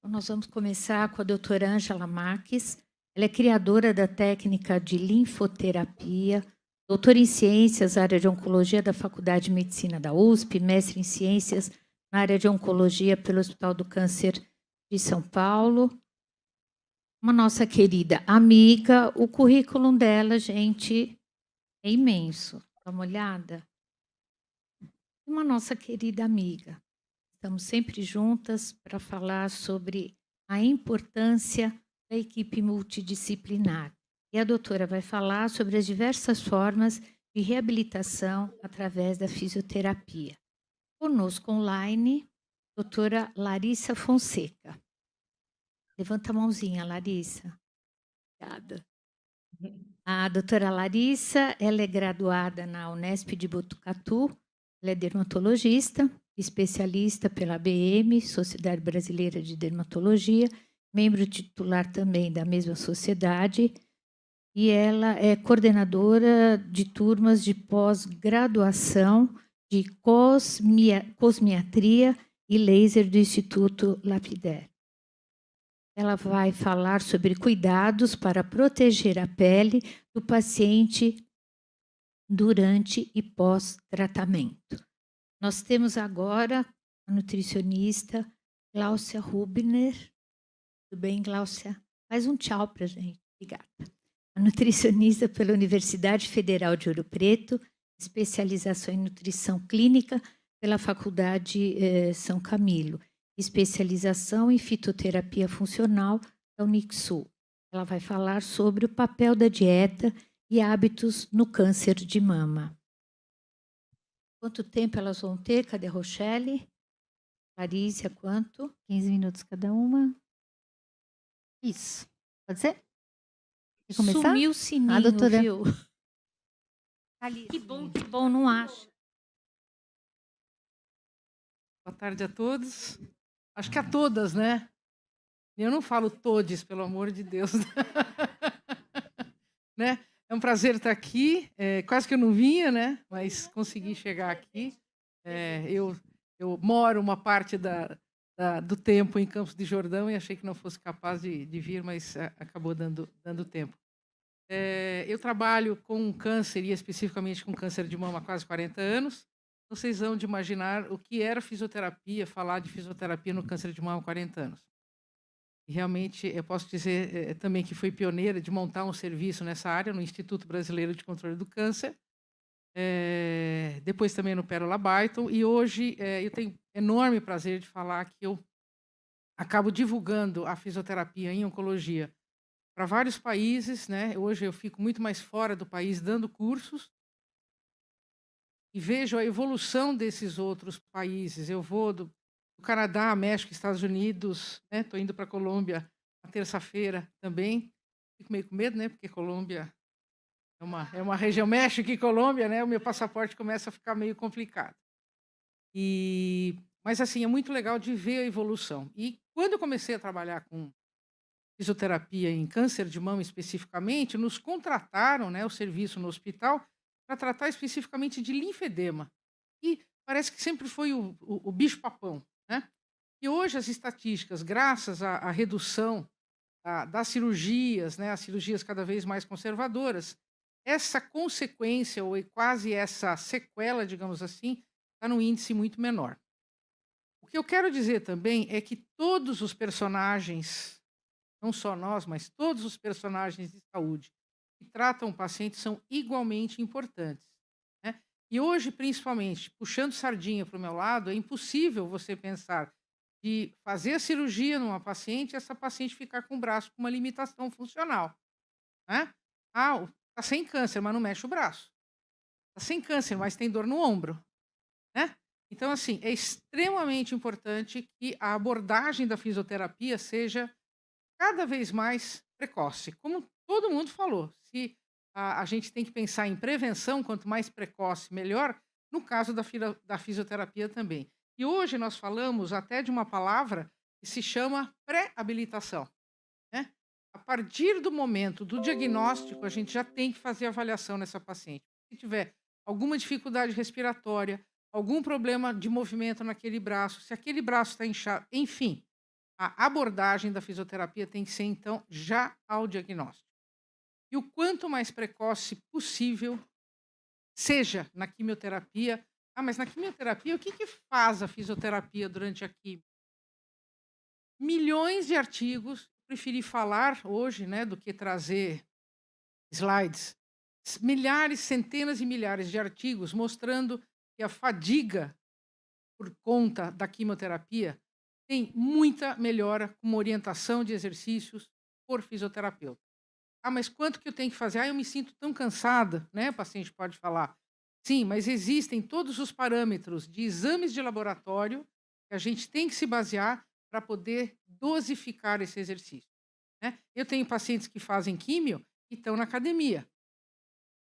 Então, nós vamos começar com a doutora Ângela Marques. Ela é criadora da técnica de linfoterapia, doutora em ciências, área de oncologia da Faculdade de Medicina da USP, mestre em ciências na área de oncologia pelo Hospital do Câncer de São Paulo. Uma nossa querida amiga, o currículo dela, gente, é imenso. Dá uma olhada. Uma nossa querida amiga. Estamos sempre juntas para falar sobre a importância da equipe multidisciplinar. E a doutora vai falar sobre as diversas formas de reabilitação através da fisioterapia. Conosco online, doutora Larissa Fonseca. Levanta a mãozinha, Larissa. Obrigada. A doutora Larissa, ela é graduada na Unesp de Botucatu, ela é dermatologista, especialista pela ABM, Sociedade Brasileira de Dermatologia, membro titular também da mesma sociedade, e ela é coordenadora de turmas de pós-graduação de cosmiatria e laser do Instituto Lapidaire. Ela vai falar sobre cuidados para proteger a pele do paciente durante e pós-tratamento. Nós temos agora a nutricionista Gláucia Rubner. Tudo bem, Gláucia? Faz um tchau para a gente. Obrigada. A nutricionista pela Universidade Federal de Ouro Preto, especialização em nutrição clínica pela Faculdade São Camilo, especialização em fitoterapia funcional da Unixul. Ela vai falar sobre o papel da dieta e hábitos no câncer de mama. Quanto tempo elas vão ter? Cadê a Rochelle? Clarícia, quanto? 15 minutos cada uma. Isso. Pode ser? Quer começar? Sumiu o sininho, doutora. viu? Que bom, não acha. Boa tarde a todos. Acho que a todas, né? Eu não falo todes, pelo amor de Deus. Né? É um prazer estar aqui. Quase que eu não vinha, né? Mas consegui chegar aqui. Eu moro uma parte do tempo em Campos de Jordão e achei que não fosse capaz de vir, mas acabou dando tempo. Eu trabalho com câncer e especificamente com câncer de mama há quase 40 anos. Vocês vão de imaginar o que era fisioterapia, falar de fisioterapia no câncer de mama há 40 anos. E realmente, eu posso dizer também que fui pioneira de montar um serviço nessa área no Instituto Brasileiro de Controle do Câncer, depois também no Pérola Byton, e hoje eu tenho enorme prazer de falar que eu acabo divulgando a fisioterapia em oncologia para vários países, né? Hoje eu fico muito mais fora do país dando cursos e vejo a evolução desses outros países. Eu vou do Canadá, México, Estados Unidos, né? Estou indo para a Colômbia na terça-feira também. Fico meio com medo, né? Porque Colômbia é uma região, México e Colômbia, né? O meu passaporte começa a ficar meio complicado. Mas assim, é muito legal de ver a evolução. E quando eu comecei a trabalhar com fisioterapia em câncer de mama especificamente, nos contrataram, né, o serviço no hospital para tratar especificamente de linfedema. E parece que sempre foi o bicho-papão, né? E hoje as estatísticas, graças à redução das cirurgias, né, as cirurgias cada vez mais conservadoras, essa consequência, ou quase essa sequela, digamos assim, está num índice muito menor. O que eu quero dizer também é que todos os personagens, não só nós, mas todos os personagens de saúde que tratam o paciente são igualmente importantes, né? E hoje, principalmente, puxando sardinha para o meu lado, é impossível você pensar de fazer a cirurgia numa paciente e essa paciente ficar com o braço com uma limitação funcional, né? Ah, está sem câncer, mas não mexe o braço. Está sem câncer, mas tem dor no ombro, né? Então, assim, é extremamente importante que a abordagem da fisioterapia seja cada vez mais precoce. Como todo mundo falou, se a gente tem que pensar em prevenção, quanto mais precoce, melhor, no caso da fisioterapia também. E hoje nós falamos até de uma palavra que se chama pré-habilitação, né? A partir do momento do diagnóstico, a gente já tem que fazer avaliação nessa paciente. Se tiver alguma dificuldade respiratória, algum problema de movimento naquele braço, se aquele braço está inchado, enfim, a abordagem da fisioterapia tem que ser, então, já ao diagnóstico. E o quanto mais precoce possível, seja na quimioterapia. Ah, mas na quimioterapia, o que que faz a fisioterapia durante a quimio? Milhões de artigos, preferi falar hoje, né, do que trazer slides. Milhares, centenas e milhares de artigos mostrando que a fadiga por conta da quimioterapia tem muita melhora com uma orientação de exercícios por fisioterapeuta. Ah, mas quanto que eu tenho que fazer? Ah, eu me sinto tão cansada, né? O paciente pode falar. Sim, mas existem todos os parâmetros de exames de laboratório que a gente tem que se basear para poder dosificar esse exercício, né? Eu tenho pacientes que fazem químio e estão na academia.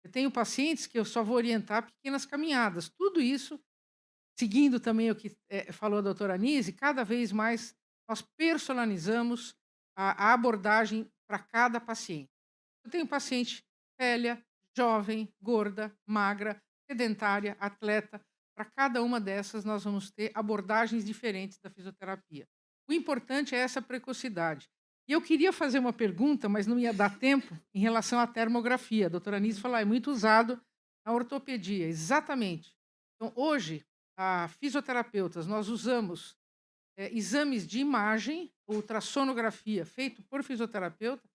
Eu tenho pacientes que eu só vou orientar pequenas caminhadas. Tudo isso, seguindo também o que falou a doutora Anise, cada vez mais nós personalizamos a abordagem para cada paciente. Eu tenho paciente velha, jovem, gorda, magra, sedentária, atleta. Para cada uma dessas, nós vamos ter abordagens diferentes da fisioterapia. O importante é essa precocidade. E eu queria fazer uma pergunta, mas não ia dar tempo, em relação à termografia. A doutora Anise falou, é muito usado na ortopedia. Exatamente. Então, hoje, a fisioterapeutas, nós usamos exames de imagem, ultrassonografia, feito por fisioterapeuta,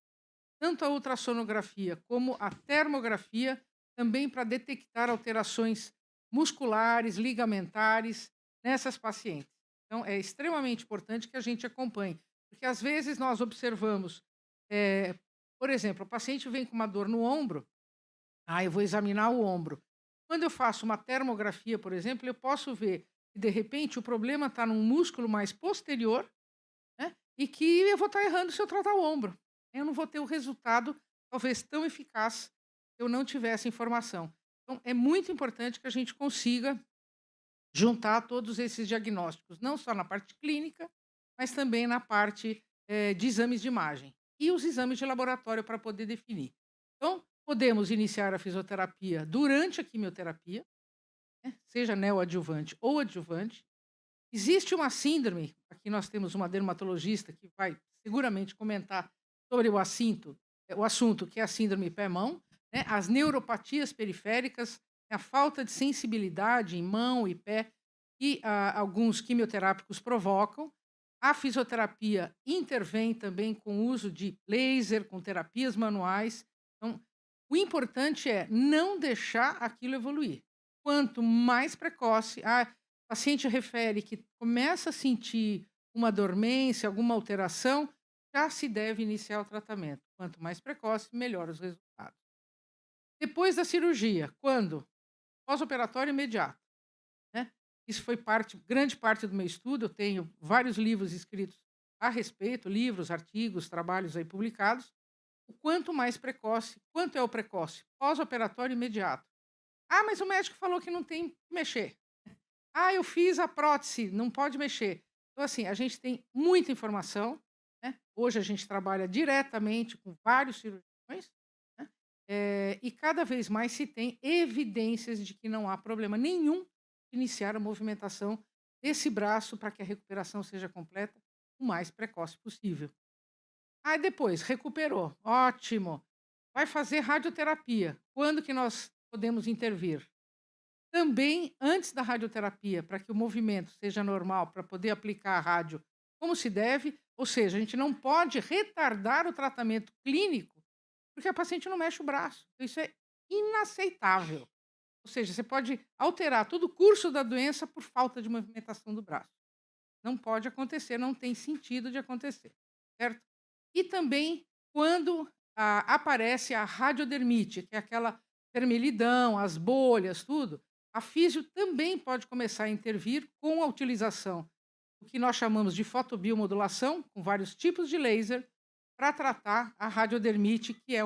tanto a ultrassonografia como a termografia, também para detectar alterações musculares, ligamentares nessas pacientes. Então, é extremamente importante que a gente acompanhe, porque às vezes nós observamos, por exemplo, o paciente vem com uma dor no ombro, eu vou examinar o ombro. Quando eu faço uma termografia, por exemplo, eu posso ver que, de repente, o problema está num músculo mais posterior, né, e que eu vou estar errando se eu tratar o ombro. Eu não vou ter o resultado, talvez, tão eficaz se eu não tiver essa informação. Então, é muito importante que a gente consiga juntar todos esses diagnósticos, não só na parte clínica, mas também na parte de exames de imagem e os exames de laboratório para poder definir. Então, podemos iniciar a fisioterapia durante a quimioterapia, né, seja neoadjuvante ou adjuvante. Existe uma síndrome, aqui nós temos uma dermatologista que vai seguramente comentar sobre o assunto, que é a síndrome pé-mão, né, as neuropatias periféricas, a falta de sensibilidade em mão e pé que alguns quimioterápicos provocam. A fisioterapia intervém também com o uso de laser, com terapias manuais. Então, o importante é não deixar aquilo evoluir. Quanto mais precoce, o paciente refere que começa a sentir uma dormência, alguma alteração, já se deve iniciar o tratamento. Quanto mais precoce, melhor os resultados. Depois da cirurgia, quando? Pós-operatório imediato, né? Isso foi grande parte do meu estudo, eu tenho vários livros escritos a respeito, livros, artigos, trabalhos aí publicados. O quanto mais precoce, quanto é o precoce? Pós-operatório imediato. Ah, mas o médico falou que não tem que mexer. Ah, eu fiz a prótese, não pode mexer. Então, assim, a gente tem muita informação, né? Hoje a gente trabalha diretamente com vários cirurgiões, né? E cada vez mais se tem evidências de que não há problema nenhum de iniciar a movimentação desse braço para que a recuperação seja completa o mais precoce possível. Aí depois, recuperou, ótimo. Vai fazer radioterapia. Quando que nós podemos intervir? Também antes da radioterapia, para que o movimento seja normal, para poder aplicar a rádio como se deve, ou seja, a gente não pode retardar o tratamento clínico, porque a paciente não mexe o braço. Isso é inaceitável. Ou seja, você pode alterar todo o curso da doença por falta de movimentação do braço. Não pode acontecer, não tem sentido de acontecer, certo? E também quando aparece a radiodermite, que é aquela vermelhidão, as bolhas, tudo, a físio também pode começar a intervir com a utilização do que nós chamamos de fotobiomodulação, com vários tipos de laser, para tratar a radiodermite, que é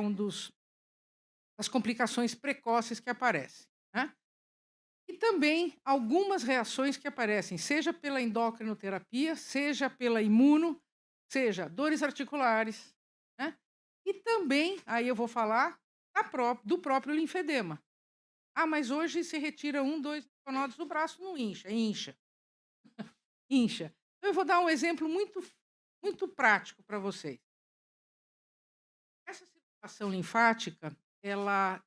das complicações precoces que aparece, né? E também algumas reações que aparecem, seja pela endocrinoterapia, seja pela imuno, seja dores articulares, né? E também, aí eu vou falar do próprio linfedema. Ah, mas hoje se retira 1, 2 linfonodos do braço, não incha, incha, incha. Eu vou dar um exemplo muito, muito prático para vocês. Essa circulação linfática, ela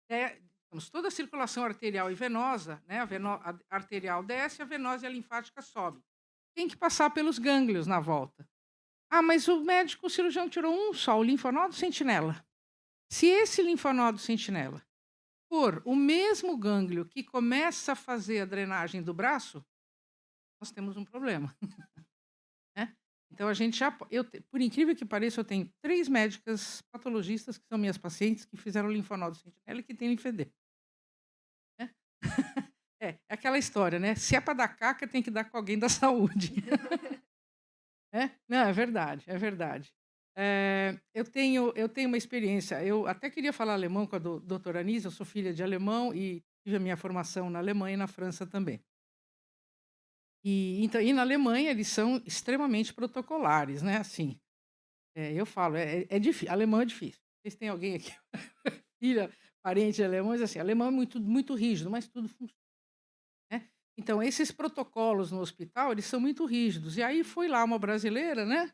digamos, toda a circulação arterial e venosa, né? A arterial desce, a venosa e a linfática sobe. Tem que passar pelos gânglios na volta. Ah, mas o médico, o cirurgião tirou um só, o linfonodo sentinela. Se esse linfonodo sentinela for o mesmo gânglio que começa a fazer a drenagem do braço, nós temos um problema. Né? Então a gente já, por incrível que pareça, eu tenho 3 médicas patologistas que são minhas pacientes que fizeram linfonodo sentinela e que têm linfedema. Né? É aquela história, né? Se é para dar caca, tem que dar com alguém da saúde. Não, é verdade, é verdade. Eu tenho uma experiência, eu até queria falar alemão com a doutora Anisa, eu sou filha de alemão e tive a minha formação na Alemanha e na França também. Então, na Alemanha eles são extremamente protocolares, né? Assim, eu falo, é difícil, alemão é difícil. Vocês têm alguém aqui, filha, parente de alemães, assim, alemão é muito, muito rígido, mas tudo funciona. Né? Então, esses protocolos no hospital, eles são muito rígidos. E aí foi lá uma brasileira, né?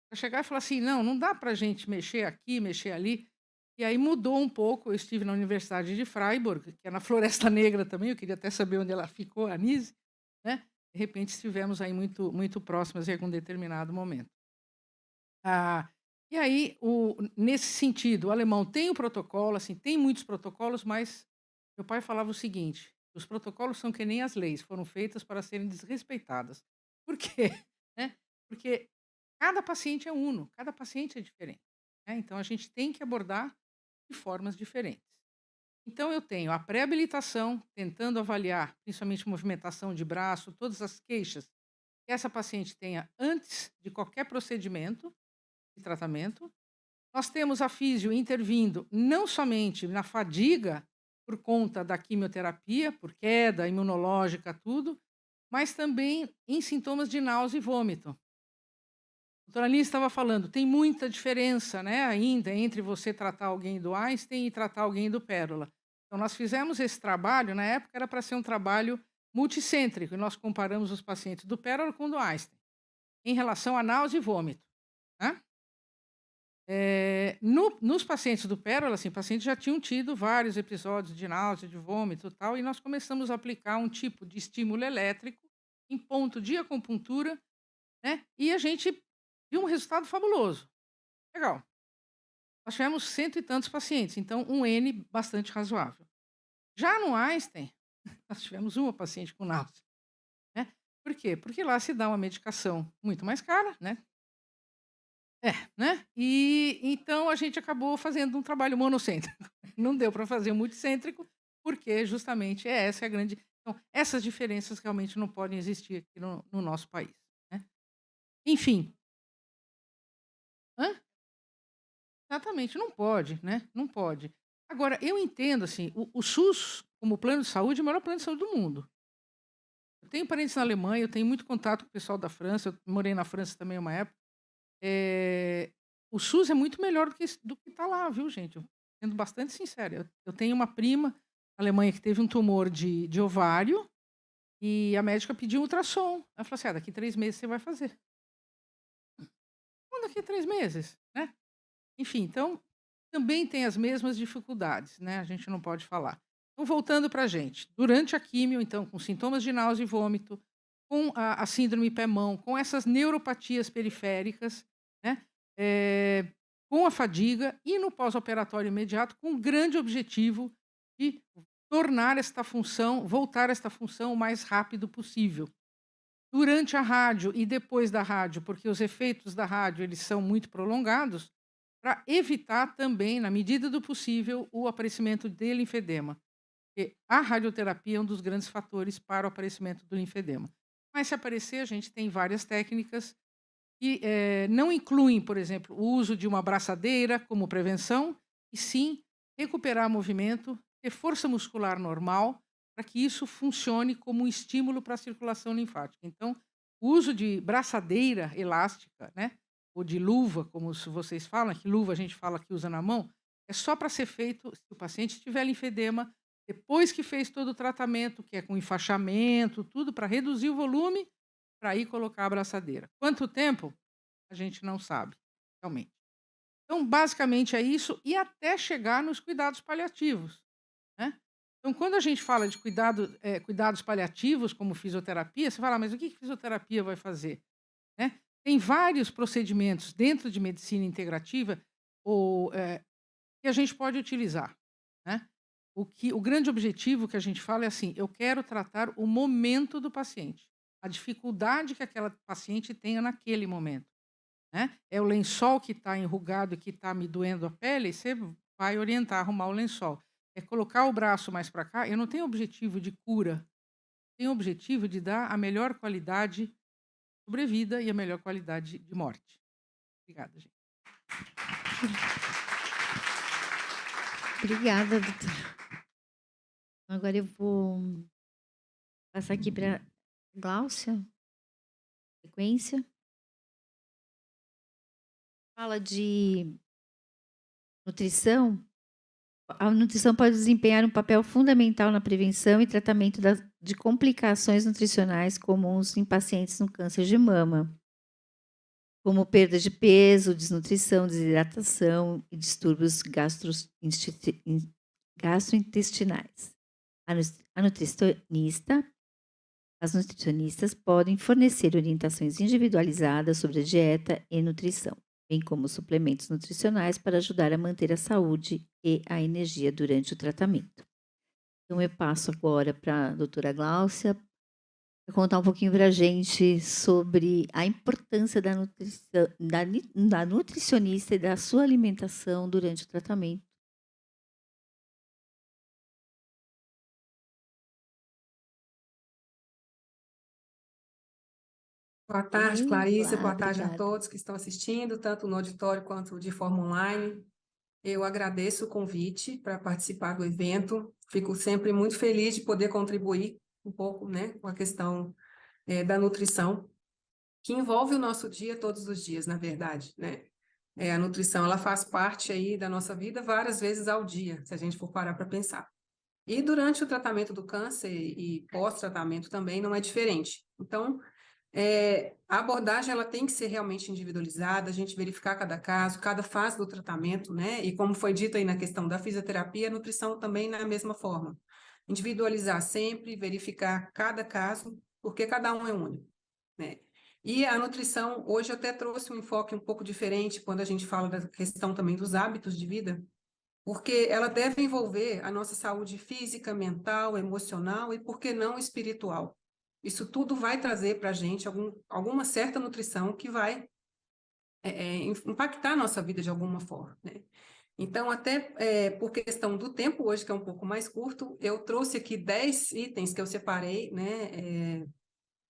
Para chegar e falar assim, não dá para a gente mexer aqui, mexer ali. E aí mudou um pouco, eu estive na Universidade de Freiburg, que é na Floresta Negra também, eu queria até saber onde ela ficou, a Anise, né? De repente estivemos aí muito, muito próximas em algum determinado momento. E aí, nesse sentido, o alemão tem o protocolo, assim, tem muitos protocolos, mas meu pai falava o seguinte: os protocolos são que nem as leis, foram feitas para serem desrespeitadas. Por quê? Né? Porque cada paciente é uno, cada paciente é diferente. Né? Então a gente tem que abordar de formas diferentes. Então eu tenho a pré-habilitação, tentando avaliar, principalmente movimentação de braço, todas as queixas que essa paciente tenha antes de qualquer procedimento de tratamento. Nós temos a físio intervindo não somente na fadiga por conta da quimioterapia, por queda imunológica, tudo, mas também em sintomas de náusea e vômito. A doutora Alice estava falando, tem muita diferença, né, ainda entre você tratar alguém do Einstein e tratar alguém do Pérola. Então, nós fizemos esse trabalho, na época era para ser um trabalho multicêntrico, e nós comparamos os pacientes do Pérola com o do Einstein, em relação a náusea e vômito. Né? Nos pacientes do Pérola, assim, pacientes já tinham tido vários episódios de náusea, de vômito e tal, e nós começamos a aplicar um tipo de estímulo elétrico em ponto de acupuntura, né? E a gente viu um resultado fabuloso. Legal. Nós tivemos 100 e tantos pacientes, então um N bastante razoável. Já no Einstein, nós tivemos uma paciente com náusea. Né? Por quê? Porque lá se dá uma medicação muito mais cara, né? Né? E então a gente acabou fazendo um trabalho monocêntrico. Não deu para fazer um multicêntrico, porque justamente essa é a grande. Então, essas diferenças realmente não podem existir aqui no nosso país. Né? Enfim. Hã? Exatamente, não pode, né? Não pode. Agora, eu entendo assim, o SUS, como plano de saúde, é o melhor plano de saúde do mundo. Eu tenho parentes na Alemanha, eu tenho muito contato com o pessoal da França, eu morei na França também uma época. O SUS é muito melhor do que está lá, viu, gente? Eu sendo bastante sincera. Eu tenho uma prima na Alemanha que teve um tumor de ovário e a médica pediu um ultrassom. Ela falou assim: daqui 3 meses você vai fazer. Como daqui 3 meses? Né? Enfim, então também tem as mesmas dificuldades, né? A gente não pode falar. Então, voltando para a gente. Durante a químio, então, com sintomas de náusea e vômito, com a síndrome pé-mão, com essas neuropatias periféricas, né? Com a fadiga e no pós-operatório imediato, com o grande objetivo de tornar esta função, voltar esta função o mais rápido possível. Durante a rádio e depois da rádio, porque os efeitos da rádio eles são muito prolongados, para evitar também, na medida do possível, o aparecimento de linfedema. Porque a radioterapia é um dos grandes fatores para o aparecimento do linfedema. Mas se aparecer, a gente tem várias técnicas que não incluem, por exemplo, o uso de uma abraçadeira como prevenção, e sim recuperar movimento, ter força muscular normal, para que isso funcione como um estímulo para a circulação linfática. Então, o uso de braçadeira elástica, né, ou de luva, como vocês falam, que luva a gente fala que usa na mão, é só para ser feito se o paciente tiver linfedema, depois que fez todo o tratamento, que é com enfaixamento, tudo para reduzir o volume, para aí colocar a abraçadeira. Quanto tempo? a gente não sabe, realmente. Então, basicamente é isso, e até chegar nos cuidados paliativos, né. Então, quando a gente fala de cuidados paliativos, como fisioterapia, você fala: "Mas o que que fisioterapia vai fazer?", né. Tem vários procedimentos dentro de medicina integrativa ou, que a gente pode utilizar, né. O grande objetivo que a gente fala é assim: "Eu quero tratar o momento do paciente, a dificuldade que aquela paciente tenha naquele momento", né. É o lençol que está enrugado e que está me doendo a pele, você vai orientar a arrumar o lençol. É colocar o braço mais para cá, eu não tenho objetivo de cura, tenho objetivo de dar a melhor qualidade de sobrevida e a melhor qualidade de morte. Obrigada, gente. Obrigada, doutora. Agora eu vou passar aqui para Gláucia, sequência. Fala de nutrição. A nutrição pode desempenhar um papel fundamental na prevenção e tratamento de complicações nutricionais comuns em pacientes no câncer de mama, como perda de peso, desnutrição, desidratação e distúrbios gastrointestinais. A nutricionista As nutricionistas podem fornecer orientações individualizadas sobre a dieta e nutrição, bem como suplementos nutricionais para ajudar a manter a saúde e a energia durante o tratamento. Então, eu passo agora para a doutora Gláucia para contar um pouquinho para a gente sobre a importância da nutricionista e da sua alimentação durante o tratamento. Boa tarde, Bem, Clarissa. lá, Boa tarde a obrigada. todos que estão assistindo, tanto no auditório quanto de forma online. Eu agradeço o convite para participar do evento. Fico sempre muito feliz de poder contribuir um pouco, né, com a questão da nutrição, que envolve o nosso dia todos os dias, na verdade, né? A nutrição, ela faz parte aí da nossa vida várias vezes ao dia, se a gente for parar para pensar. E durante o tratamento do câncer e pós-tratamento também não é diferente. Então, a abordagem ela tem que ser realmente individualizada, a gente verificar cada caso, cada fase do tratamento, né? E como foi dito aí na questão da fisioterapia, a nutrição também na mesma forma. Individualizar sempre, verificar cada caso, porque cada um é único, né? E a nutrição, hoje eu até trouxe um enfoque um pouco diferente quando a gente fala da questão também dos hábitos de vida, porque ela deve envolver a nossa saúde física, mental, emocional e, por que não, espiritual. Isso tudo vai trazer para a gente alguma certa nutrição que vai impactar a nossa vida de alguma forma, né? Então, até por questão do tempo hoje, que é um pouco mais curto, eu trouxe aqui 10 itens que eu separei, né,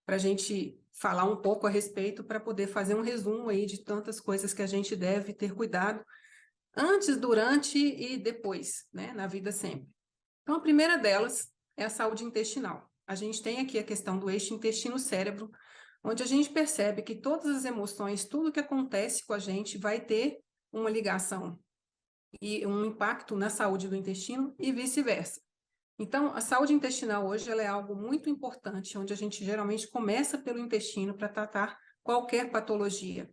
para a gente falar um pouco a respeito, para poder fazer um resumo aí de tantas coisas que a gente deve ter cuidado antes, durante e depois, né, na vida sempre. Então, a primeira delas é a saúde intestinal. A gente tem aqui a questão do eixo intestino-cérebro, onde a gente percebe que todas as emoções, tudo que acontece com a gente vai ter uma ligação e um impacto na saúde do intestino e vice-versa. Então, a saúde intestinal hoje ela é algo muito importante, onde a gente geralmente começa pelo intestino para tratar qualquer patologia.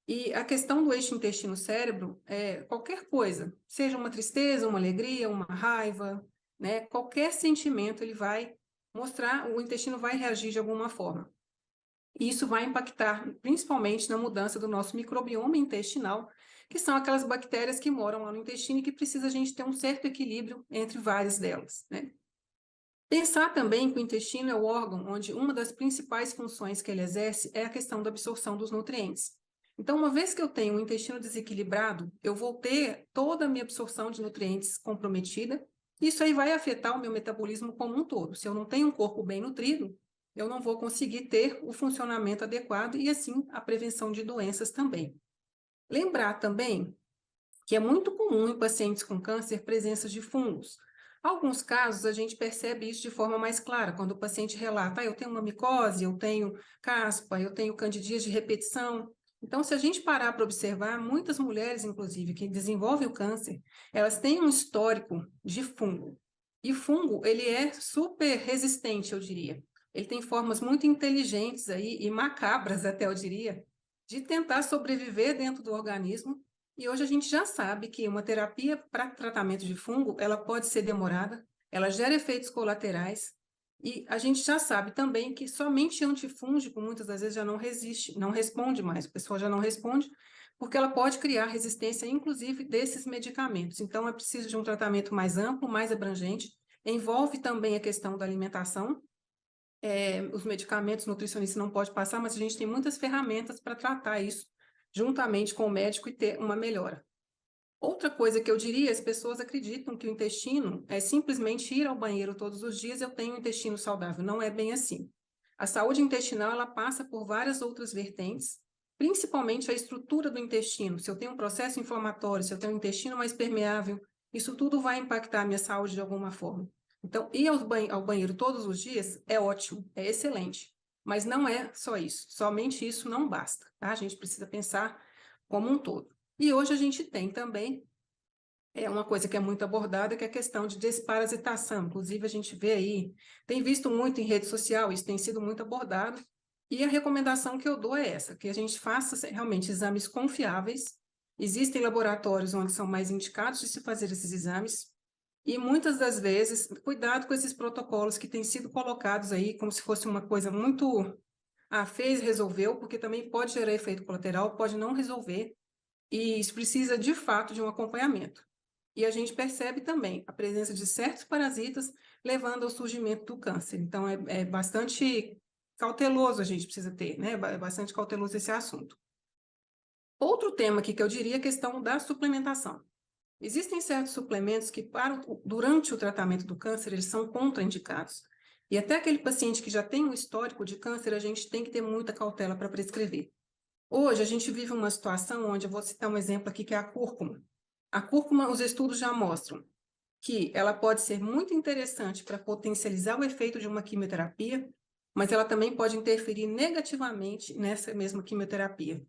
E a questão do eixo intestino-cérebro é qualquer coisa, seja uma tristeza, uma alegria, uma raiva, né? Qualquer sentimento ele vai mostrar, o intestino vai reagir de alguma forma. E isso vai impactar principalmente na mudança do nosso microbioma intestinal, que são aquelas bactérias que moram lá no intestino e que precisa a gente ter um certo equilíbrio entre várias delas, né? Pensar também que o intestino é o órgão onde uma das principais funções que ele exerce é a questão da absorção dos nutrientes. Então, uma vez que eu tenho um intestino desequilibrado, eu vou ter toda a minha absorção de nutrientes comprometida. Isso aí vai afetar o meu metabolismo como um todo. Se eu não tenho um corpo bem nutrido, eu não vou conseguir ter o funcionamento adequado e, assim, a prevenção de doenças também. Lembrar também que é muito comum em pacientes com câncer presença de fungos. Alguns casos a gente percebe isso de forma mais clara, quando o paciente relata, eu tenho uma micose, eu tenho caspa, eu tenho candidias de repetição. Então, se a gente parar para observar, muitas mulheres, inclusive, que desenvolvem o câncer, elas têm um histórico de fungo. E fungo, ele é super resistente, eu diria. Ele tem formas muito inteligentes aí, e macabras até, eu diria, de tentar sobreviver dentro do organismo. E hoje a gente já sabe que uma terapia para tratamento de fungo, ela pode ser demorada, ela gera efeitos colaterais, e a gente já sabe também que somente antifúngico, muitas das vezes, já não resiste, não responde mais, a pessoa já não responde, porque ela pode criar resistência, inclusive, desses medicamentos. Então, é preciso de um tratamento mais amplo, mais abrangente, envolve também a questão da alimentação. Os medicamentos, o nutricionista não pode passar, mas a gente tem muitas ferramentas para tratar isso, juntamente com o médico, e ter uma melhora. Outra coisa que eu diria, as pessoas acreditam que o intestino é simplesmente ir ao banheiro todos os dias, eu tenho um intestino saudável. Não é bem assim. A saúde intestinal, ela passa por várias outras vertentes, principalmente a estrutura do intestino. Se eu tenho um processo inflamatório, se eu tenho um intestino mais permeável, isso tudo vai impactar a minha saúde de alguma forma. Então, ir ao banheiro todos os dias é ótimo, é excelente, mas não é só isso. Somente isso não basta, tá? A gente precisa pensar como um todo. E hoje a gente tem também uma coisa que é muito abordada, que é a questão de desparasitação. Inclusive, a gente vê aí, tem visto muito em rede social, isso tem sido muito abordado, e a recomendação que eu dou é essa, que a gente faça realmente exames confiáveis. Existem laboratórios onde são mais indicados de se fazer esses exames, e muitas das vezes, cuidado com esses protocolos que têm sido colocados aí como se fosse uma coisa muito, fez, resolveu, porque também pode gerar efeito colateral, pode não resolver, e isso precisa, de fato, de um acompanhamento. E a gente percebe também a presença de certos parasitas levando ao surgimento do câncer. Então, é bastante cauteloso a gente precisa ter, né? É bastante cauteloso esse assunto. Outro tema aqui que eu diria é a questão da suplementação. Existem certos suplementos que, durante o tratamento do câncer, eles são contraindicados. E até aquele paciente que já tem um histórico de câncer, a gente tem que ter muita cautela para prescrever. Hoje, a gente vive uma situação onde, eu vou citar um exemplo aqui, que é a cúrcuma. A cúrcuma, os estudos já mostram que ela pode ser muito interessante para potencializar o efeito de uma quimioterapia, mas ela também pode interferir negativamente nessa mesma quimioterapia.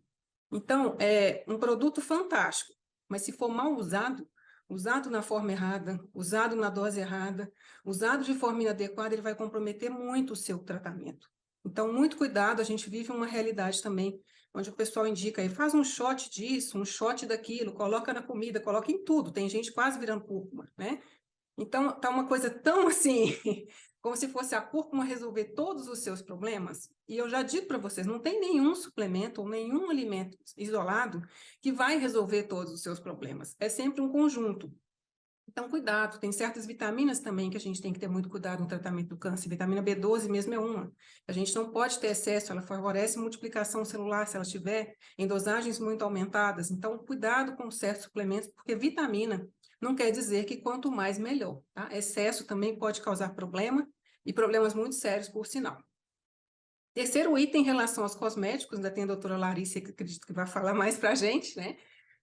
Então, é um produto fantástico, mas se for mal usado, usado na forma errada, usado na dose errada, usado de forma inadequada, ele vai comprometer muito o seu tratamento. Então, muito cuidado, a gente vive uma realidade também, onde o pessoal indica aí, faz um shot disso, um shot daquilo, coloca na comida, coloca em tudo, tem gente quase virando cúrcuma, né? Então, tá uma coisa tão assim, como se fosse a cúrcuma resolver todos os seus problemas. E eu já digo para vocês, não tem nenhum suplemento ou nenhum alimento isolado que vai resolver todos os seus problemas. É sempre um conjunto. Então, cuidado, tem certas vitaminas também que a gente tem que ter muito cuidado no tratamento do câncer. Vitamina B12 mesmo é uma. A gente não pode ter excesso, ela favorece multiplicação celular se ela estiver em dosagens muito aumentadas. Então, cuidado com certos suplementos, porque vitamina não quer dizer que quanto mais, melhor. Tá? Excesso também pode causar problema, e problemas muito sérios, por sinal. Terceiro item em relação aos cosméticos, ainda tem a doutora Larissa, que acredito que vai falar mais para a gente, né?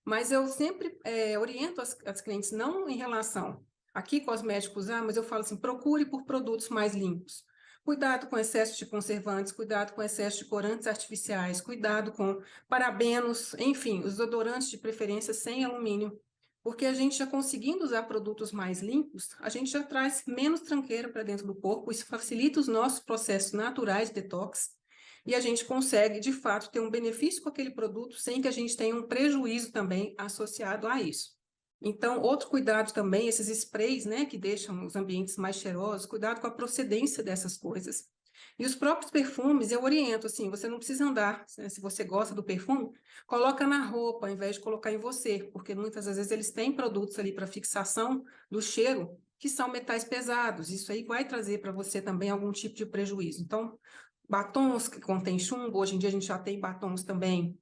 Mas eu sempre oriento as clientes, não em relação aqui cosméticos, mas eu falo assim, procure por produtos mais limpos. Cuidado com excesso de conservantes, cuidado com excesso de corantes artificiais, cuidado com parabenos, enfim, os desodorantes de preferência sem alumínio, porque a gente já conseguindo usar produtos mais limpos, a gente já traz menos tranqueira para dentro do corpo, isso facilita os nossos processos naturais de detox, e a gente consegue, de fato, ter um benefício com aquele produto sem que a gente tenha um prejuízo também associado a isso. Então, outro cuidado também, esses sprays, né, que deixam os ambientes mais cheirosos, cuidado com a procedência dessas coisas. E os próprios perfumes, eu oriento, assim, você não precisa andar, né, se você gosta do perfume, coloca na roupa, ao invés de colocar em você, porque muitas das vezes eles têm produtos ali para fixação do cheiro, que são metais pesados, isso aí vai trazer para você também algum tipo de prejuízo. Então, batons que contêm chumbo, hoje em dia a gente já tem batons também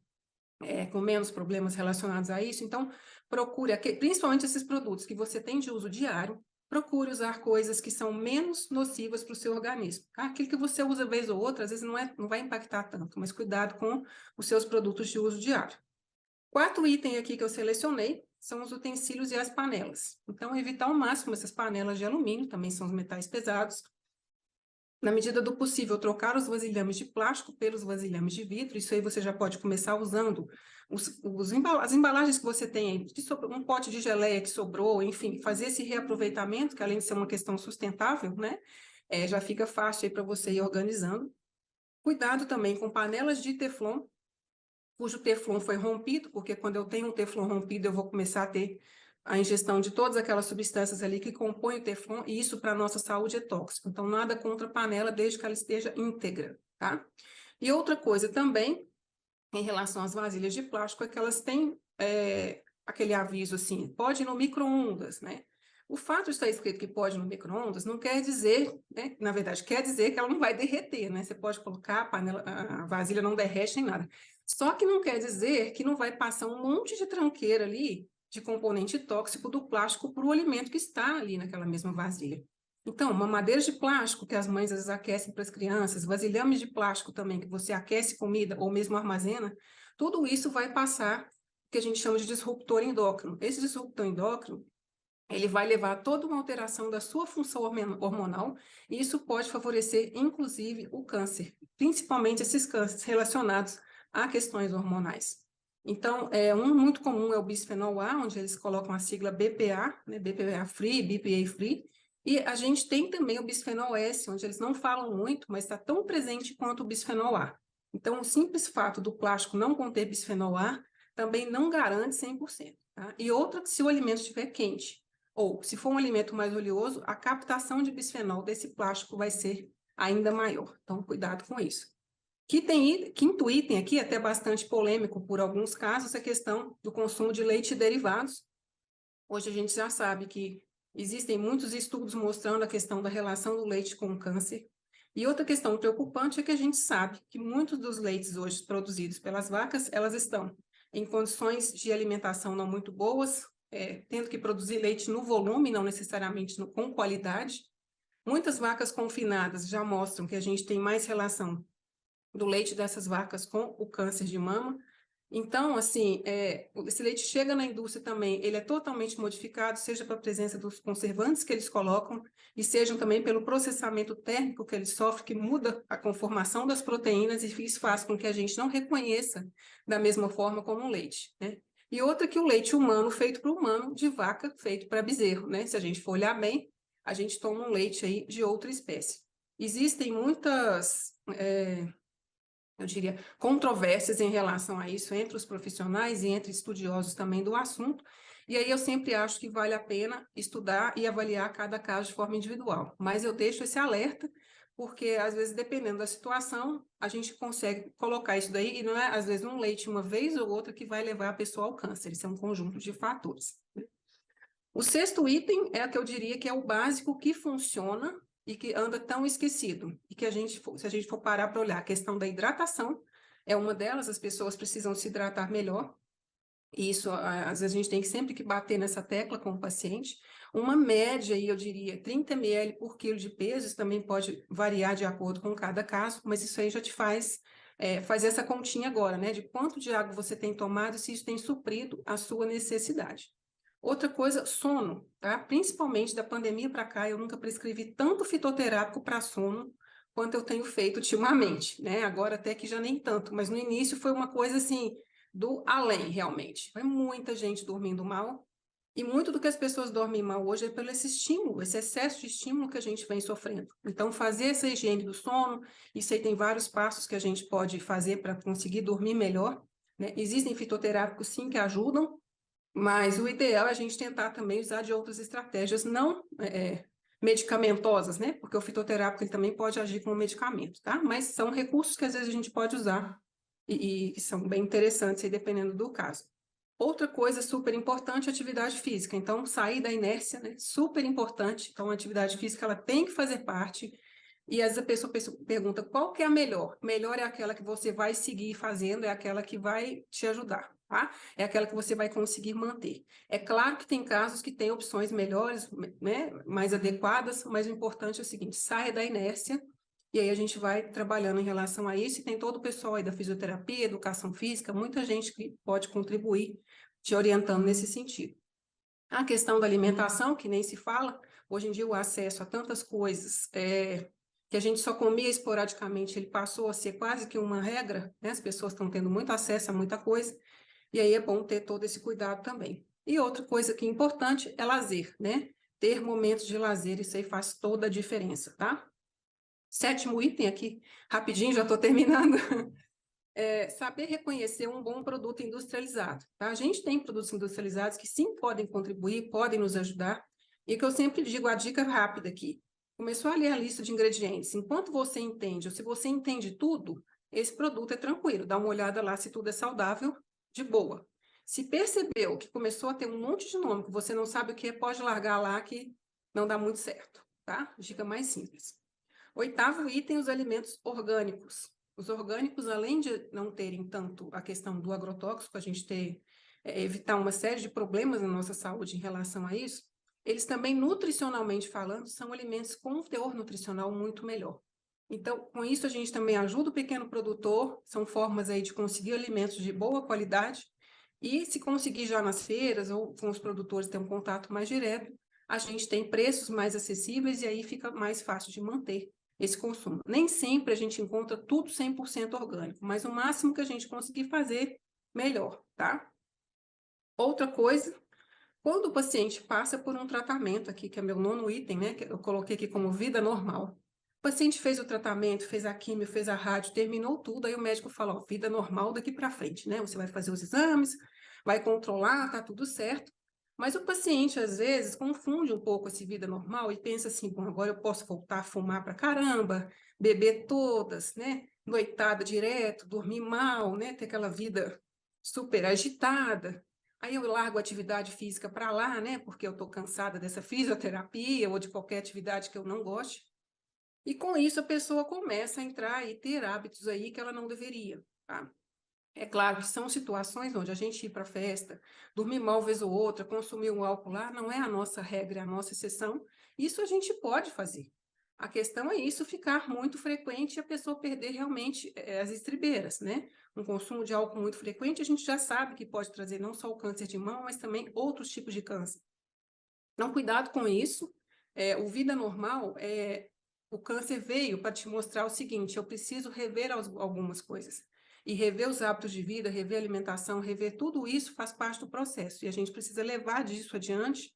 com menos problemas relacionados a isso, então procure, principalmente esses produtos que você tem de uso diário, procure usar coisas que são menos nocivas para o seu organismo. Tá? Aquilo que você usa vez ou outra, às vezes não vai impactar tanto, mas cuidado com os seus produtos de uso diário. Quarto item aqui que eu selecionei são os utensílios e as panelas. Então, evitar ao máximo essas panelas de alumínio, também são os metais pesados. Na medida do possível, trocar os vasilhames de plástico pelos vasilhames de vidro. Isso aí você já pode começar usando as embalagens que você tem aí, um pote de geleia que sobrou, enfim, fazer esse reaproveitamento, que além de ser uma questão sustentável, né, já fica fácil aí para você ir organizando. Cuidado também com panelas de teflon, cujo teflon foi rompido, porque quando eu tenho um teflon rompido, eu vou começar a ter a ingestão de todas aquelas substâncias ali que compõem o teflon, e isso para a nossa saúde é tóxico. Então, nada contra a panela, desde que ela esteja íntegra, tá? E outra coisa também, em relação às vasilhas de plástico, é que elas têm aquele aviso assim, pode ir no micro-ondas, né? O fato de estar escrito que pode ir no micro-ondas não quer dizer, né? Na verdade, quer dizer que ela não vai derreter, né? Você pode colocar a panela, a vasilha não derrete nem nada. Só que não quer dizer que não vai passar um monte de tranqueira ali de componente tóxico do plástico para o alimento que está ali naquela mesma vasilha. Então, mamadeiras de plástico que as mães às vezes aquecem para as crianças, vasilhames de plástico também que você aquece comida ou mesmo armazena, tudo isso vai passar o que a gente chama de disruptor endócrino. Esse disruptor endócrino, ele vai levar a toda uma alteração da sua função hormonal, e isso pode favorecer, inclusive, o câncer, principalmente esses cânceres relacionados a questões hormonais. Então, um muito comum é o bisfenol A, onde eles colocam a sigla BPA, né, BPA free, BPA free, e a gente tem também o bisfenol S, onde eles não falam muito, mas está tão presente quanto o bisfenol A. Então, o simples fato do plástico não conter bisfenol A também não garante 100%. Tá? E outra, se o alimento estiver quente, ou se for um alimento mais oleoso, a captação de bisfenol desse plástico vai ser ainda maior. Então, cuidado com isso. Quinto item aqui, até bastante polêmico por alguns casos, é a questão do consumo de leite e derivados. Hoje a gente já sabe que existem muitos estudos mostrando a questão da relação do leite com o câncer. E outra questão preocupante é que a gente sabe que muitos dos leites hoje produzidos pelas vacas, elas estão em condições de alimentação não muito boas, tendo que produzir leite no volume, não necessariamente com qualidade. Muitas vacas confinadas já mostram que a gente tem mais relação do leite dessas vacas com o câncer de mama. Então, assim, esse leite chega na indústria também, ele é totalmente modificado, seja pela presença dos conservantes que eles colocam, e seja também pelo processamento térmico que ele sofre, que muda a conformação das proteínas, e isso faz com que a gente não reconheça da mesma forma como um leite, né? E outra que o leite humano feito para o humano, de vaca feito para bezerro, né? Se a gente for olhar bem, a gente toma um leite aí de outra espécie. Existem muitas eu diria, controvérsias em relação a isso entre os profissionais e entre estudiosos também do assunto, e aí eu sempre acho que vale a pena estudar e avaliar cada caso de forma individual. Mas eu deixo esse alerta, porque às vezes, dependendo da situação, a gente consegue colocar isso daí, e não é, às vezes, um leite uma vez ou outra que vai levar a pessoa ao câncer, isso é um conjunto de fatores. O sexto item é o que eu diria que é o básico que funciona e que anda tão esquecido, e que se a gente for parar para olhar, a questão da hidratação é uma delas, as pessoas precisam se hidratar melhor, e isso, às vezes, a gente tem sempre que bater nessa tecla com o paciente. Uma média, aí, eu diria, 30 ml por quilo de peso, isso também pode variar de acordo com cada caso, mas isso aí já te faz fazer essa continha agora, né, de quanto de água você tem tomado e se isso tem suprido a sua necessidade. Outra coisa, sono, tá? Principalmente da pandemia para cá, eu nunca prescrevi tanto fitoterápico para sono quanto eu tenho feito ultimamente, né? Agora até que já nem tanto, mas no início foi uma coisa assim, do além, realmente. Foi muita gente dormindo mal, e muito do que as pessoas dormem mal hoje é pelo esse estímulo, esse excesso de estímulo que a gente vem sofrendo. Então, fazer essa higiene do sono, isso aí tem vários passos que a gente pode fazer para conseguir dormir melhor, né? Existem fitoterápicos, sim, que ajudam, mas o ideal é a gente tentar também usar de outras estratégias não medicamentosas, né? Porque o fitoterápico ele também pode agir como medicamento, tá? Mas são recursos que às vezes a gente pode usar e são bem interessantes aí, dependendo do caso. Outra coisa super importante é a atividade física. Então, sair da inércia, né? Super importante. Então, a atividade física ela tem que fazer parte. E às vezes a pessoa pergunta qual que é a melhor? Melhor é aquela que você vai seguir fazendo, é aquela que vai te ajudar, tá? É aquela que você vai conseguir manter. É claro que tem casos que tem opções melhores, né, mais adequadas, mas o importante é o seguinte, saia da inércia, e aí a gente vai trabalhando em relação a isso, e tem todo o pessoal aí da fisioterapia, educação física, muita gente que pode contribuir te orientando nesse sentido. A questão da alimentação, que nem se fala, hoje em dia o acesso a tantas coisas que a gente só comia esporadicamente, ele passou a ser quase que uma regra, né? As pessoas estão tendo muito acesso a muita coisa, e aí é bom ter todo esse cuidado também. E outra coisa que é importante é lazer, né? Ter momentos de lazer, isso aí faz toda a diferença, tá? Sétimo item aqui, rapidinho, já estou terminando. saber reconhecer um bom produto industrializado, tá? A gente tem produtos industrializados que sim podem contribuir, podem nos ajudar, e que eu sempre digo, a dica rápida aqui, começou a ler a lista de ingredientes, enquanto você entende, ou se você entende tudo, esse produto é tranquilo, dá uma olhada lá se tudo é saudável, de boa. Se percebeu que começou a ter um monte de nome que você não sabe o que é, pode largar lá que não dá muito certo, tá? Dica mais simples. 8º item, os alimentos orgânicos. Os orgânicos, além de não terem tanto a questão do agrotóxico, a gente evitar uma série de problemas na nossa saúde em relação a isso, eles também, nutricionalmente falando, são alimentos com um teor nutricional muito melhor. Então, com isso, a gente também ajuda o pequeno produtor, são formas aí de conseguir alimentos de boa qualidade, e se conseguir já nas feiras ou com os produtores ter um contato mais direto, a gente tem preços mais acessíveis e aí fica mais fácil de manter esse consumo. Nem sempre a gente encontra tudo 100% orgânico, mas o máximo que a gente conseguir fazer, melhor, tá? Outra coisa, quando o paciente passa por um tratamento aqui, que é meu 9º item, né, que eu coloquei aqui como vida normal. O paciente fez o tratamento, fez a quimio, fez a rádio, terminou tudo, aí o médico falou, ó, vida normal daqui para frente, né? Você vai fazer os exames, vai controlar, tá tudo certo. Mas o paciente, às vezes, confunde um pouco essa vida normal e pensa assim, bom, agora eu posso voltar a fumar para caramba, beber todas, né? Noitada direto, dormir mal, né? Ter aquela vida super agitada. Aí eu largo a atividade física para lá, né? Porque eu estou cansada dessa fisioterapia ou de qualquer atividade que eu não goste. E com isso a pessoa começa a entrar e ter hábitos aí que ela não deveria, tá? É claro que são situações onde a gente ir para a festa, dormir mal vez ou outra, consumir um álcool lá, não é a nossa regra, é a nossa exceção. Isso a gente pode fazer. A questão é isso ficar muito frequente e a pessoa perder realmente as estribeiras, né? Um consumo de álcool muito frequente, a gente já sabe que pode trazer não só o câncer de mama, mas também outros tipos de câncer. Então, cuidado com isso. O vida normal, o câncer veio para te mostrar o seguinte, eu preciso rever algumas coisas. E rever os hábitos de vida, rever a alimentação, rever tudo isso faz parte do processo. E a gente precisa levar disso adiante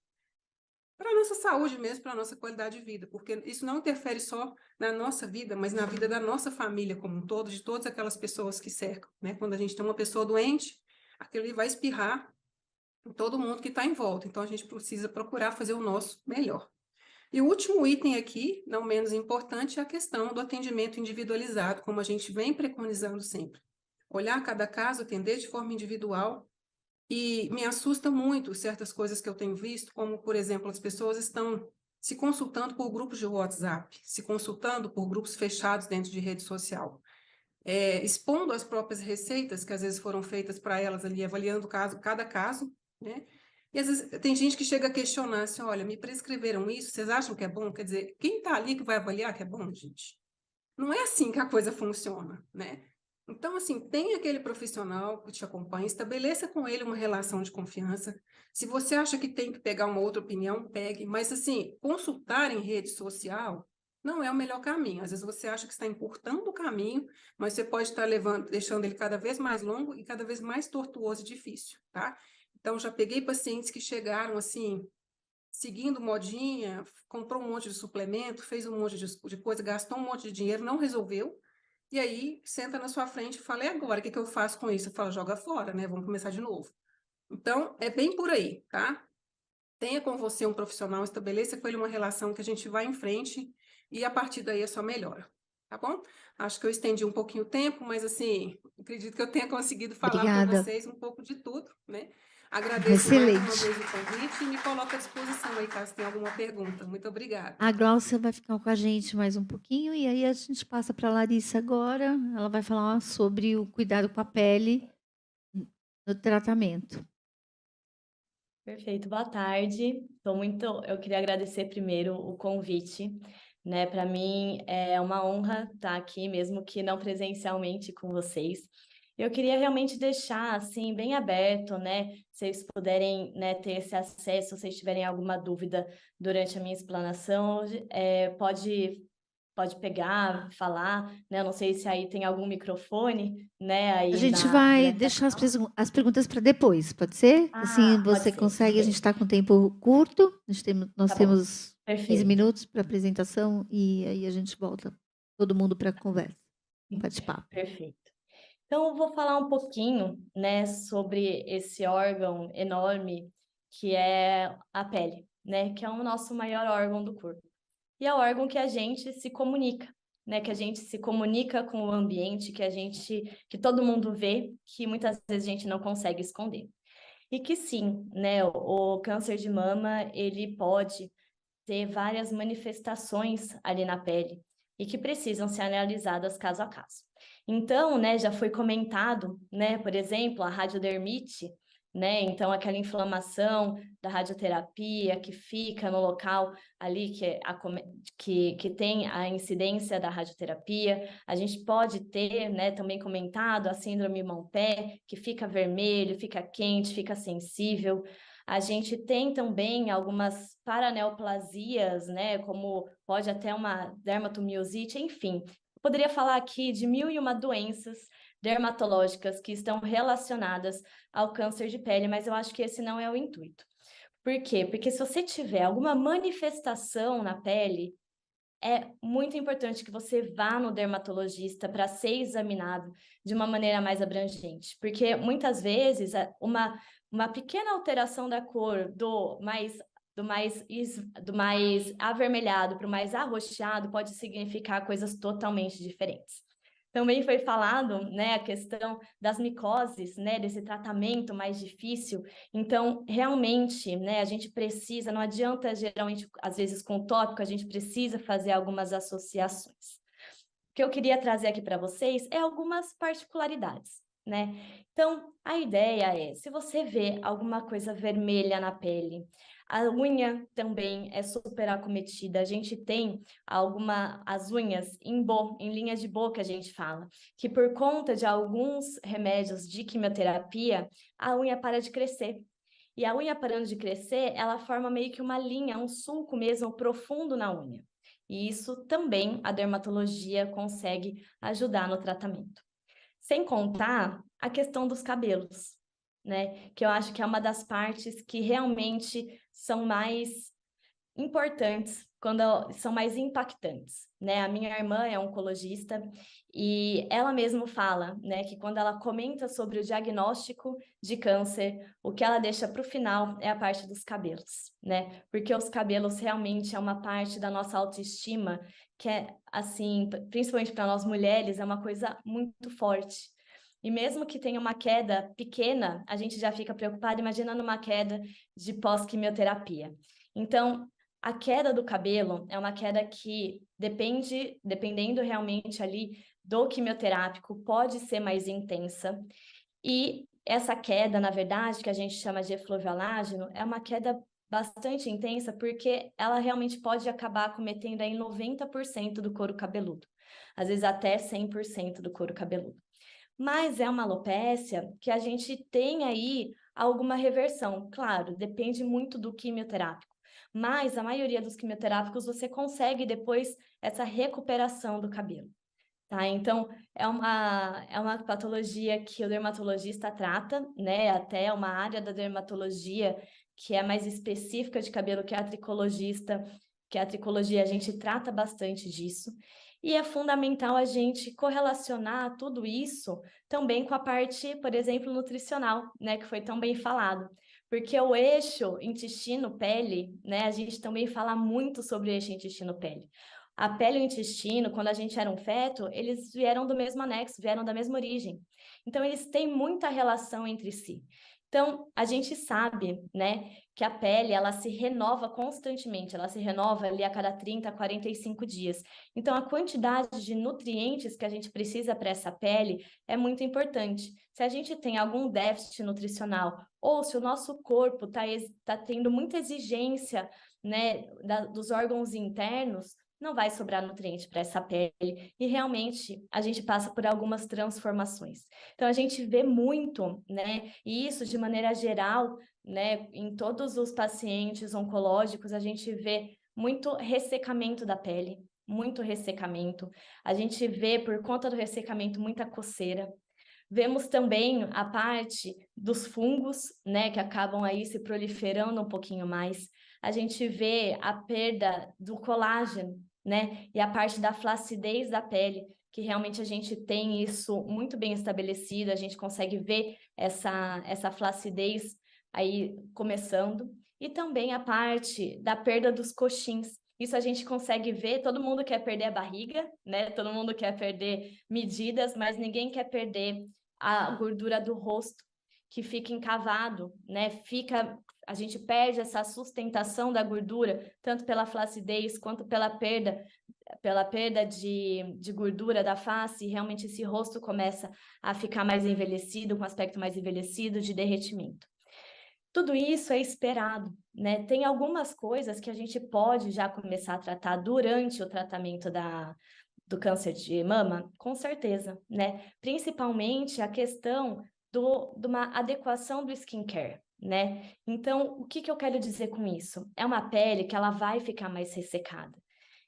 para a nossa saúde mesmo, para a nossa qualidade de vida. Porque isso não interfere só na nossa vida, mas na vida da nossa família como um todo, de todas aquelas pessoas que cercam, né? Quando a gente tem uma pessoa doente, aquilo ali vai espirrar em todo mundo que está em volta. Então, a gente precisa procurar fazer o nosso melhor. E o último item aqui, não menos importante, é a questão do atendimento individualizado, como a gente vem preconizando sempre. Olhar cada caso, atender de forma individual, e me assusta muito certas coisas que eu tenho visto, como, por exemplo, as pessoas estão se consultando por grupos de WhatsApp, se consultando por grupos fechados dentro de rede social, expondo as próprias receitas que às vezes foram feitas para elas ali, avaliando cada caso, né? E às vezes tem gente que chega a questionar assim, olha, me prescreveram isso, vocês acham que é bom? Quer dizer, quem está ali que vai avaliar que é bom, gente? Não é assim que a coisa funciona, né? Então, assim, tem aquele profissional que te acompanha, estabeleça com ele uma relação de confiança. Se você acha que tem que pegar uma outra opinião, pegue. Mas, assim, consultar em rede social não é o melhor caminho. Às vezes você acha que está encurtando o caminho, mas você pode estar deixando ele cada vez mais longo e cada vez mais tortuoso e difícil, tá? Então, já peguei pacientes que chegaram, assim, seguindo modinha, comprou um monte de suplemento, fez um monte de coisa, gastou um monte de dinheiro, não resolveu, e aí senta na sua frente e fala, e agora, o que eu faço com isso? Eu falo, joga fora, né? Vamos começar de novo. Então, é bem por aí, tá? Tenha com você um profissional, estabeleça com ele uma relação que a gente vai em frente e a partir daí é só melhora, tá bom? Acho que eu estendi um pouquinho o tempo, mas assim, acredito que eu tenha conseguido falar para Obrigada. vocês um pouco de tudo, né? Agradeço mais uma Excelente. vez o convite e me coloco à disposição aí, caso tenha alguma pergunta. Muito obrigada. A Glaucia vai ficar com a gente mais um pouquinho e aí a gente passa para a Larissa agora. Ela vai falar sobre o cuidado com a pele no tratamento. Perfeito, boa tarde. Eu queria agradecer primeiro o convite, né? Para mim é uma honra estar aqui, mesmo que não presencialmente com vocês. Eu queria realmente deixar assim bem aberto, né? Se vocês puderem, né, ter esse acesso, se vocês tiverem alguma dúvida durante a minha explanação, pode pegar, falar, né? Eu não sei se aí tem algum microfone, né? Aí A gente vai deixar as perguntas para depois, pode ser? Assim, pode você ser, consegue, tudo a gente está com tempo curto, nós Tá bom. temos 15 Perfeito. minutos para apresentação e aí a gente volta todo mundo para a conversa, bate-papo. Perfeito. Então, eu vou falar um pouquinho, né, sobre esse órgão enorme que é a pele, né, que é o nosso maior órgão do corpo. E é o órgão que a gente se comunica, né, que a gente se comunica com o ambiente, que todo mundo vê, que muitas vezes a gente não consegue esconder. E que sim, né, o câncer de mama, ele pode ter várias manifestações ali na pele e que precisam ser analisadas caso a caso. Então, né, já foi comentado, né, por exemplo, a radiodermite, né, então aquela inflamação da radioterapia que fica no local ali que tem a incidência da radioterapia. A gente pode ter, né, também comentado a síndrome mão-pé, que fica vermelho, fica quente, fica sensível. A gente tem também algumas paraneoplasias, né, como pode até uma dermatomiosite, enfim. Eu poderia falar aqui de 1001 doenças dermatológicas que estão relacionadas ao câncer de pele, mas eu acho que esse não é o intuito. Por quê? Porque se você tiver alguma manifestação na pele, é muito importante que você vá no dermatologista para ser examinado de uma maneira mais abrangente, porque muitas vezes uma pequena alteração da cor do mais avermelhado para o mais arroxeado pode significar coisas totalmente diferentes. Também foi falado, né, a questão das micoses, né, desse tratamento mais difícil. Então, realmente, né, a gente precisa, não adianta geralmente, às vezes com o tópico, a gente precisa fazer algumas associações. O que eu queria trazer aqui para vocês é algumas particularidades, né? Então, a ideia é, se você vê alguma coisa vermelha na pele, a unha também é super acometida. A gente tem as unhas em linhas de boca, a gente fala, que por conta de alguns remédios de quimioterapia, a unha para de crescer. E a unha parando de crescer, ela forma meio que uma linha, um sulco mesmo profundo na unha. E isso também a dermatologia consegue ajudar no tratamento. Sem contar a questão dos cabelos, né? Que eu acho que é uma das partes que realmente são mais importantes, quando são mais impactantes, né? A minha irmã é oncologista e ela mesma fala, né, que quando ela comenta sobre o diagnóstico de câncer, o que ela deixa para o final é a parte dos cabelos, né? Porque os cabelos realmente é uma parte da nossa autoestima que é, assim, principalmente para nós mulheres, é uma coisa muito forte. E mesmo que tenha uma queda pequena, a gente já fica preocupado, imagina numa queda de pós-quimioterapia. Então, a queda do cabelo é uma queda que dependendo realmente ali do quimioterápico, pode ser mais intensa. E essa queda, na verdade, que a gente chama de eflúvio alágeno, é uma queda bastante intensa porque ela realmente pode acabar cometendo aí 90% do couro cabeludo, às vezes até 100% do couro cabeludo. Mas é uma alopécia que a gente tem aí alguma reversão. Claro, depende muito do quimioterápico. Mas a maioria dos quimioterápicos você consegue depois essa recuperação do cabelo. Tá? Então, é uma patologia que o dermatologista trata, né? Até uma área da dermatologia que é mais específica de cabelo, que é a tricologista, que a tricologia a gente trata bastante disso. E é fundamental a gente correlacionar tudo isso também com a parte, por exemplo, nutricional, né? Que foi tão bem falado. Porque o eixo intestino-pele, né? A gente também fala muito sobre o eixo intestino-pele. A pele e o intestino, quando a gente era um feto, eles vieram do mesmo anexo, vieram da mesma origem. Então, eles têm muita relação entre si. Então, a gente sabe, né, que a pele, ela se renova constantemente, ela se renova ali a cada 30, 45 dias. Então, a quantidade de nutrientes que a gente precisa para essa pele é muito importante. Se a gente tem algum déficit nutricional, ou se o nosso corpo tá tendo muita exigência, né, dos órgãos internos, não vai sobrar nutriente para essa pele e realmente a gente passa por algumas transformações. Então a gente vê muito, né, e isso de maneira geral, né, em todos os pacientes oncológicos, a gente vê muito ressecamento da pele, muito ressecamento. A gente vê por conta do ressecamento muita coceira. Vemos também a parte dos fungos, né, que acabam aí se proliferando um pouquinho mais. A gente vê a perda do colágeno, né, e a parte da flacidez da pele, que realmente a gente tem isso muito bem estabelecido, a gente consegue ver essa flacidez aí começando, e também a parte da perda dos coxins. Isso a gente consegue ver, todo mundo quer perder a barriga, né? Todo mundo quer perder medidas, mas ninguém quer perder a gordura do rosto, que fica encavado, né? A gente perde essa sustentação da gordura, tanto pela flacidez quanto pela perda de gordura da face, e realmente esse rosto começa a ficar mais envelhecido, com aspecto mais envelhecido, de derretimento. Tudo isso é esperado, né? Tem algumas coisas que a gente pode já começar a tratar durante o tratamento do câncer de mama, com certeza, né? Principalmente a questão de uma adequação do skincare, né? Então, o que eu quero dizer com isso? É uma pele que ela vai ficar mais ressecada.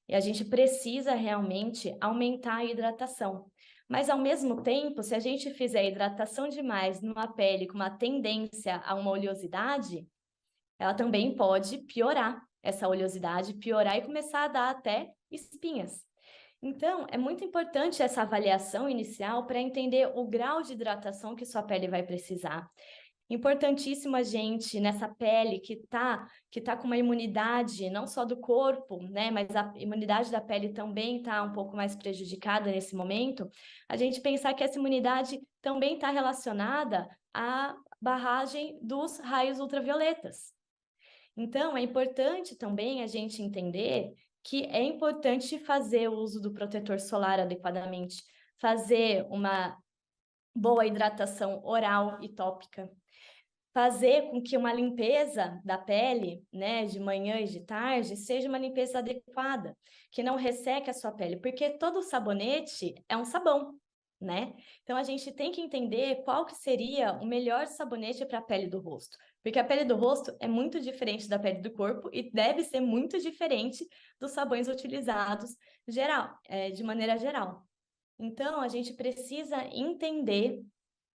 E a gente precisa realmente aumentar a hidratação. Mas, ao mesmo tempo, se a gente fizer hidratação demais numa pele com uma tendência a uma oleosidade, ela também pode piorar essa oleosidade, piorar e começar a dar até espinhas. Então, é muito importante essa avaliação inicial para entender o grau de hidratação que sua pele vai precisar. Importantíssimo a gente, nessa pele que tá com uma imunidade, não só do corpo, né, mas a imunidade da pele também está um pouco mais prejudicada nesse momento, a gente pensar que essa imunidade também está relacionada à barragem dos raios ultravioletas. Então, é importante também a gente entender que é importante fazer o uso do protetor solar adequadamente, fazer uma boa hidratação oral e tópica, fazer com que uma limpeza da pele, né, de manhã e de tarde, seja uma limpeza adequada, que não resseque a sua pele, porque todo sabonete é um sabão, né? Então a gente tem que entender qual que seria o melhor sabonete para a pele do rosto, porque a pele do rosto é muito diferente da pele do corpo e deve ser muito diferente dos sabões utilizados de maneira geral. Então a gente precisa entender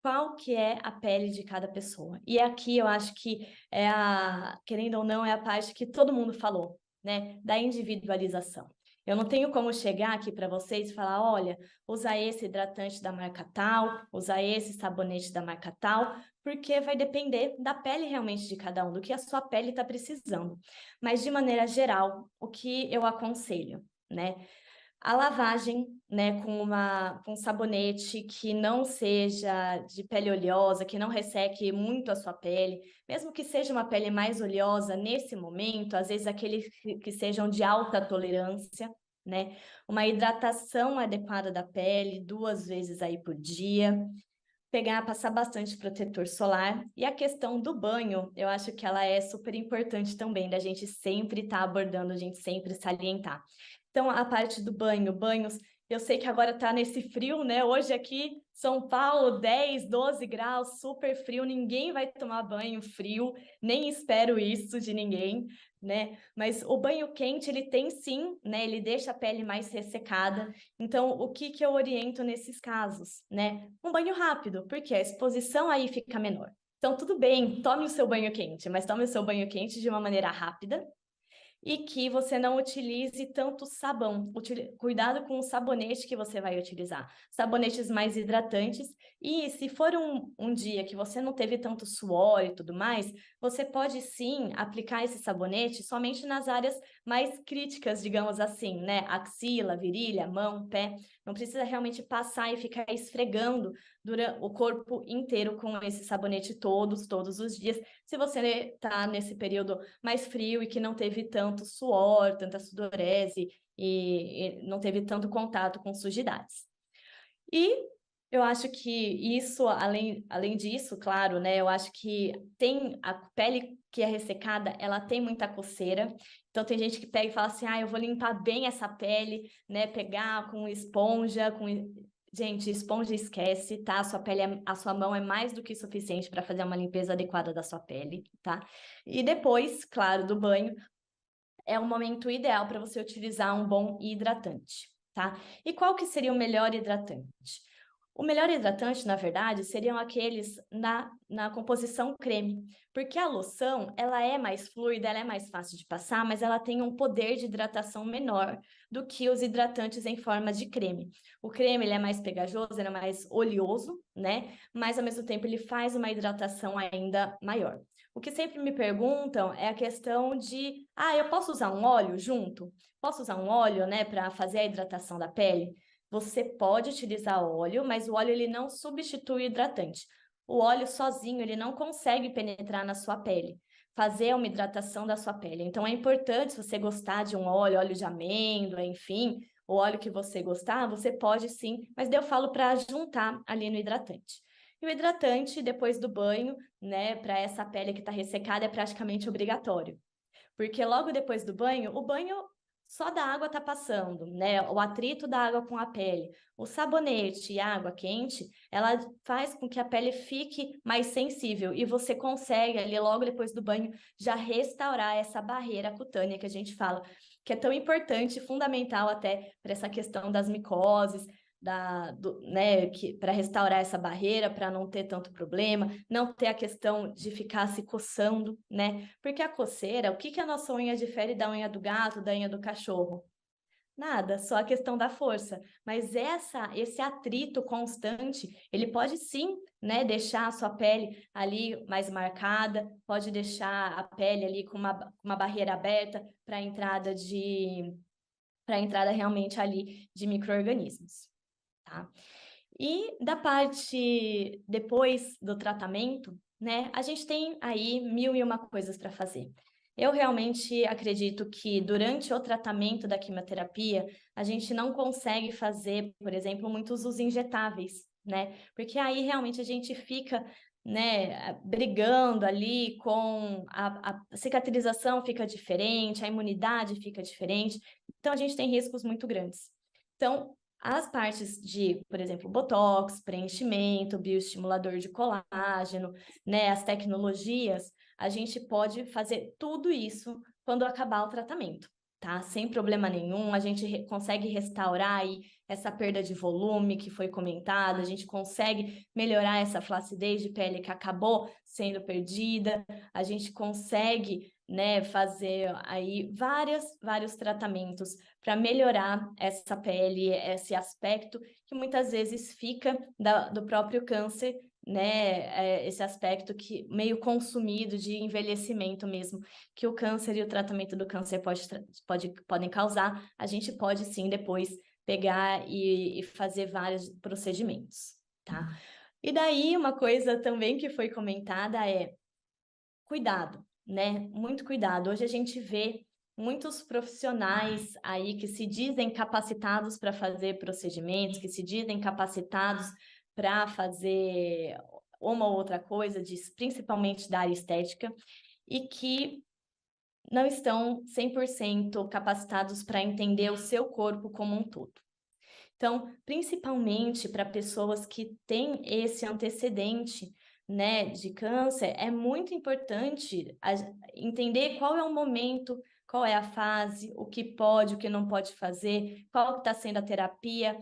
qual que é a pele de cada pessoa. E aqui eu acho que querendo ou não, é a parte que todo mundo falou, né? Da individualização. Eu não tenho como chegar aqui para vocês e falar, olha, usa esse hidratante da marca tal, usa esse sabonete da marca tal, porque vai depender da pele realmente de cada um, do que a sua pele está precisando. Mas, de maneira geral, o que eu aconselho, né? A lavagem, né, com um sabonete que não seja de pele oleosa, que não resseque muito a sua pele, mesmo que seja uma pele mais oleosa nesse momento, às vezes aqueles que sejam de alta tolerância, né? Uma hidratação adequada da pele, 2 vezes aí por dia. Passar bastante protetor solar. E a questão do banho, eu acho que ela é super importante também, da gente sempre estar abordando, a gente sempre salientar. Então, a parte do banhos, eu sei que agora está nesse frio, né? Hoje aqui, São Paulo, 10, 12 graus, super frio, ninguém vai tomar banho frio, nem espero isso de ninguém, né? Mas o banho quente, ele tem sim, né? Ele deixa a pele mais ressecada. Então, o que eu oriento nesses casos, né? Um banho rápido, porque a exposição aí fica menor. Então, tudo bem, tome o seu banho quente, mas tome o seu banho quente de uma maneira rápida, e que você não utilize tanto sabão. Cuidado com o sabonete que você vai utilizar. Sabonetes mais hidratantes. E se for um dia que você não teve tanto suor e tudo mais, você pode sim aplicar esse sabonete somente nas áreas mais críticas, digamos assim, né? Axila, virilha, mão, pé. Não precisa realmente passar e ficar esfregando durante o corpo inteiro com esse sabonete todos os dias. Se você está nesse período mais frio e que não teve tanto suor, tanta sudorese e não teve tanto contato com sujidades. E eu acho que isso, além disso, claro, né? Eu acho que tem a pele que é ressecada, ela tem muita coceira. Então tem gente que pega e fala assim, eu vou limpar bem essa pele, né? Pegar com esponja, Gente, esponja esquece, tá? A sua mão é mais do que suficiente para fazer uma limpeza adequada da sua pele, tá? E depois, claro, do banho, é o momento ideal para você utilizar um bom hidratante, tá? E qual que seria o melhor hidratante? O melhor hidratante, na verdade, seriam aqueles na composição creme, porque a loção, ela é mais fluida, ela é mais fácil de passar, mas ela tem um poder de hidratação menor do que os hidratantes em forma de creme. O creme, ele é mais pegajoso, ele é mais oleoso, né? Mas, ao mesmo tempo, ele faz uma hidratação ainda maior. O que sempre me perguntam é a questão de, eu posso usar um óleo junto? Posso usar um óleo, né, para fazer a hidratação da pele? Você pode utilizar óleo, mas o óleo ele não substitui o hidratante. O óleo sozinho ele não consegue penetrar na sua pele, fazer uma hidratação da sua pele. Então é importante, se você gostar de um óleo de amêndoa, enfim, o óleo que você gostar, você pode sim, mas daí eu falo para juntar ali no hidratante. E o hidratante, depois do banho, né, para essa pele que está ressecada, é praticamente obrigatório. Porque logo depois do banho, o banho só da água está passando, né? O atrito da água com a pele. O sabonete e a água quente, ela faz com que a pele fique mais sensível e você consegue ali logo depois do banho já restaurar essa barreira cutânea que a gente fala, que é tão importante, fundamental até para essa questão das micoses, né, para restaurar essa barreira, para não ter tanto problema, não ter a questão de ficar se coçando, né? Porque a coceira, o que a nossa unha difere da unha do gato, da unha do cachorro? Nada, só a questão da força. Mas esse atrito constante, ele pode sim, né, deixar a sua pele ali mais marcada, pode deixar a pele ali com uma barreira aberta para a entrada realmente ali de micro-organismos. Tá? E da parte depois do tratamento, né, a gente tem aí 1001 coisas para fazer. Eu realmente acredito que durante o tratamento da quimioterapia, a gente não consegue fazer, por exemplo, muitos usos injetáveis, né? Porque aí realmente a gente fica, né, brigando ali com a cicatrização fica diferente, a imunidade fica diferente, então a gente tem riscos muito grandes. Então, as partes de, por exemplo, botox, preenchimento, bioestimulador de colágeno, né, as tecnologias, a gente pode fazer tudo isso quando acabar o tratamento, tá? Sem problema nenhum, a gente consegue restaurar aí essa perda de volume que foi comentada, a gente consegue melhorar essa flacidez de pele que acabou sendo perdida, a gente consegue, né, fazer aí vários tratamentos para melhorar essa pele, esse aspecto que muitas vezes fica do próprio câncer, né, esse aspecto que meio consumido de envelhecimento mesmo, que o câncer e o tratamento do câncer podem causar, a gente pode sim depois pegar e fazer vários procedimentos, tá? E daí uma coisa também que foi comentada é cuidado, né? Muito cuidado. Hoje a gente vê muitos profissionais aí que se dizem capacitados para fazer procedimentos, que se dizem capacitados para fazer uma ou outra coisa, principalmente da área estética, e que não estão 100% capacitados para entender o seu corpo como um todo. Então, principalmente para pessoas que têm esse antecedente, né, de câncer, é muito importante entender qual é o momento, qual é a fase, o que pode, o que não pode fazer, qual está sendo a terapia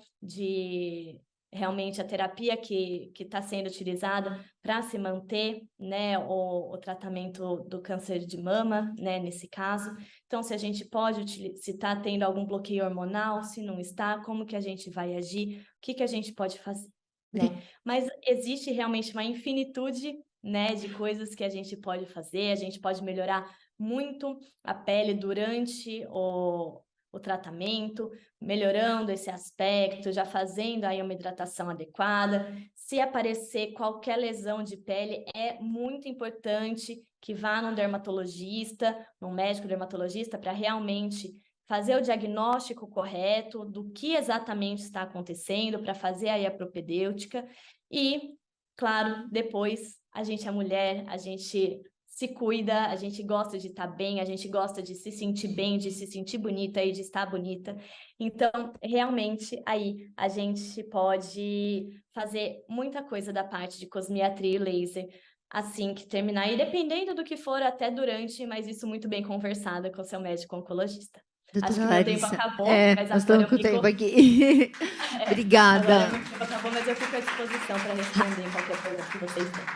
realmente a terapia que está sendo utilizada para se manter, né, o tratamento do câncer de mama, né, nesse caso. Então, se a gente pode, se está tendo algum bloqueio hormonal, se não está, como que a gente vai agir, o que a gente pode fazer, né? Mas existe realmente uma infinitude, né, de coisas que a gente pode fazer, a gente pode melhorar muito a pele durante o tratamento, melhorando esse aspecto, já fazendo aí uma hidratação adequada. Se aparecer qualquer lesão de pele, é muito importante que vá num dermatologista, num médico dermatologista, para realmente fazer o diagnóstico correto do que exatamente está acontecendo, para fazer aí a propedêutica. E, claro, depois a gente é mulher, a gente se cuida, a gente gosta de estar bem, a gente gosta de se sentir bem, de se sentir bonita e de estar bonita. Então, realmente, aí a gente pode fazer muita coisa da parte de cosmiatria e laser assim que terminar, e dependendo do que for, até durante, mas isso muito bem conversado com seu médico oncologista. Acho que Doutora meu tempo Larissa, acabou, mas nós agora estamos eu com o tempo fico. aqui. Agora Obrigada. meu tempo acabou, mas eu fico à disposição para responder qualquer coisa que vocês tenham.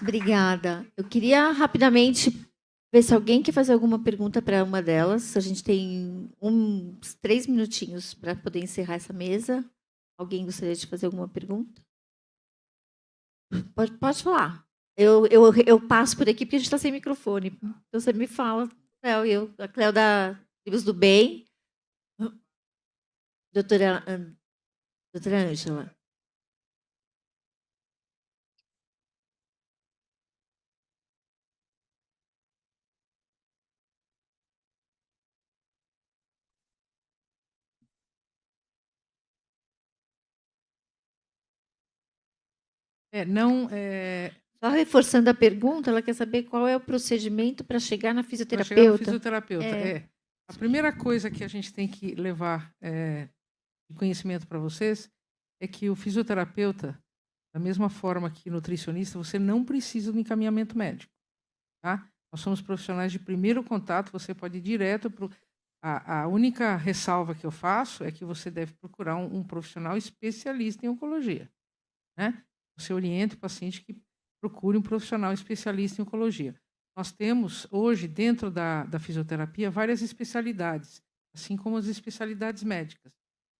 Obrigada. Eu queria rapidamente ver se alguém quer fazer alguma pergunta para uma delas. A gente tem uns 3 minutinhos para poder encerrar essa mesa. Alguém gostaria de fazer alguma pergunta? Pode falar. Eu passo por aqui porque a gente está sem microfone. Então você me fala, Cléo. A Cléo da Tribos do Bem. Doutora Ângela. Não, Só reforçando a pergunta, ela quer saber qual é o procedimento para chegar na para chegar no fisioterapeuta. fisioterapeuta. É. A primeira coisa que a gente tem que levar de conhecimento para vocês é que o fisioterapeuta, da mesma forma que nutricionista, você não precisa do encaminhamento médico, tá? Nós somos profissionais de primeiro contato, você pode ir direto para a única ressalva que eu faço é que você deve procurar um profissional especialista em oncologia, né? Você orienta o paciente que procure um profissional especialista em oncologia. Nós temos hoje, dentro da fisioterapia, várias especialidades, assim como as especialidades médicas.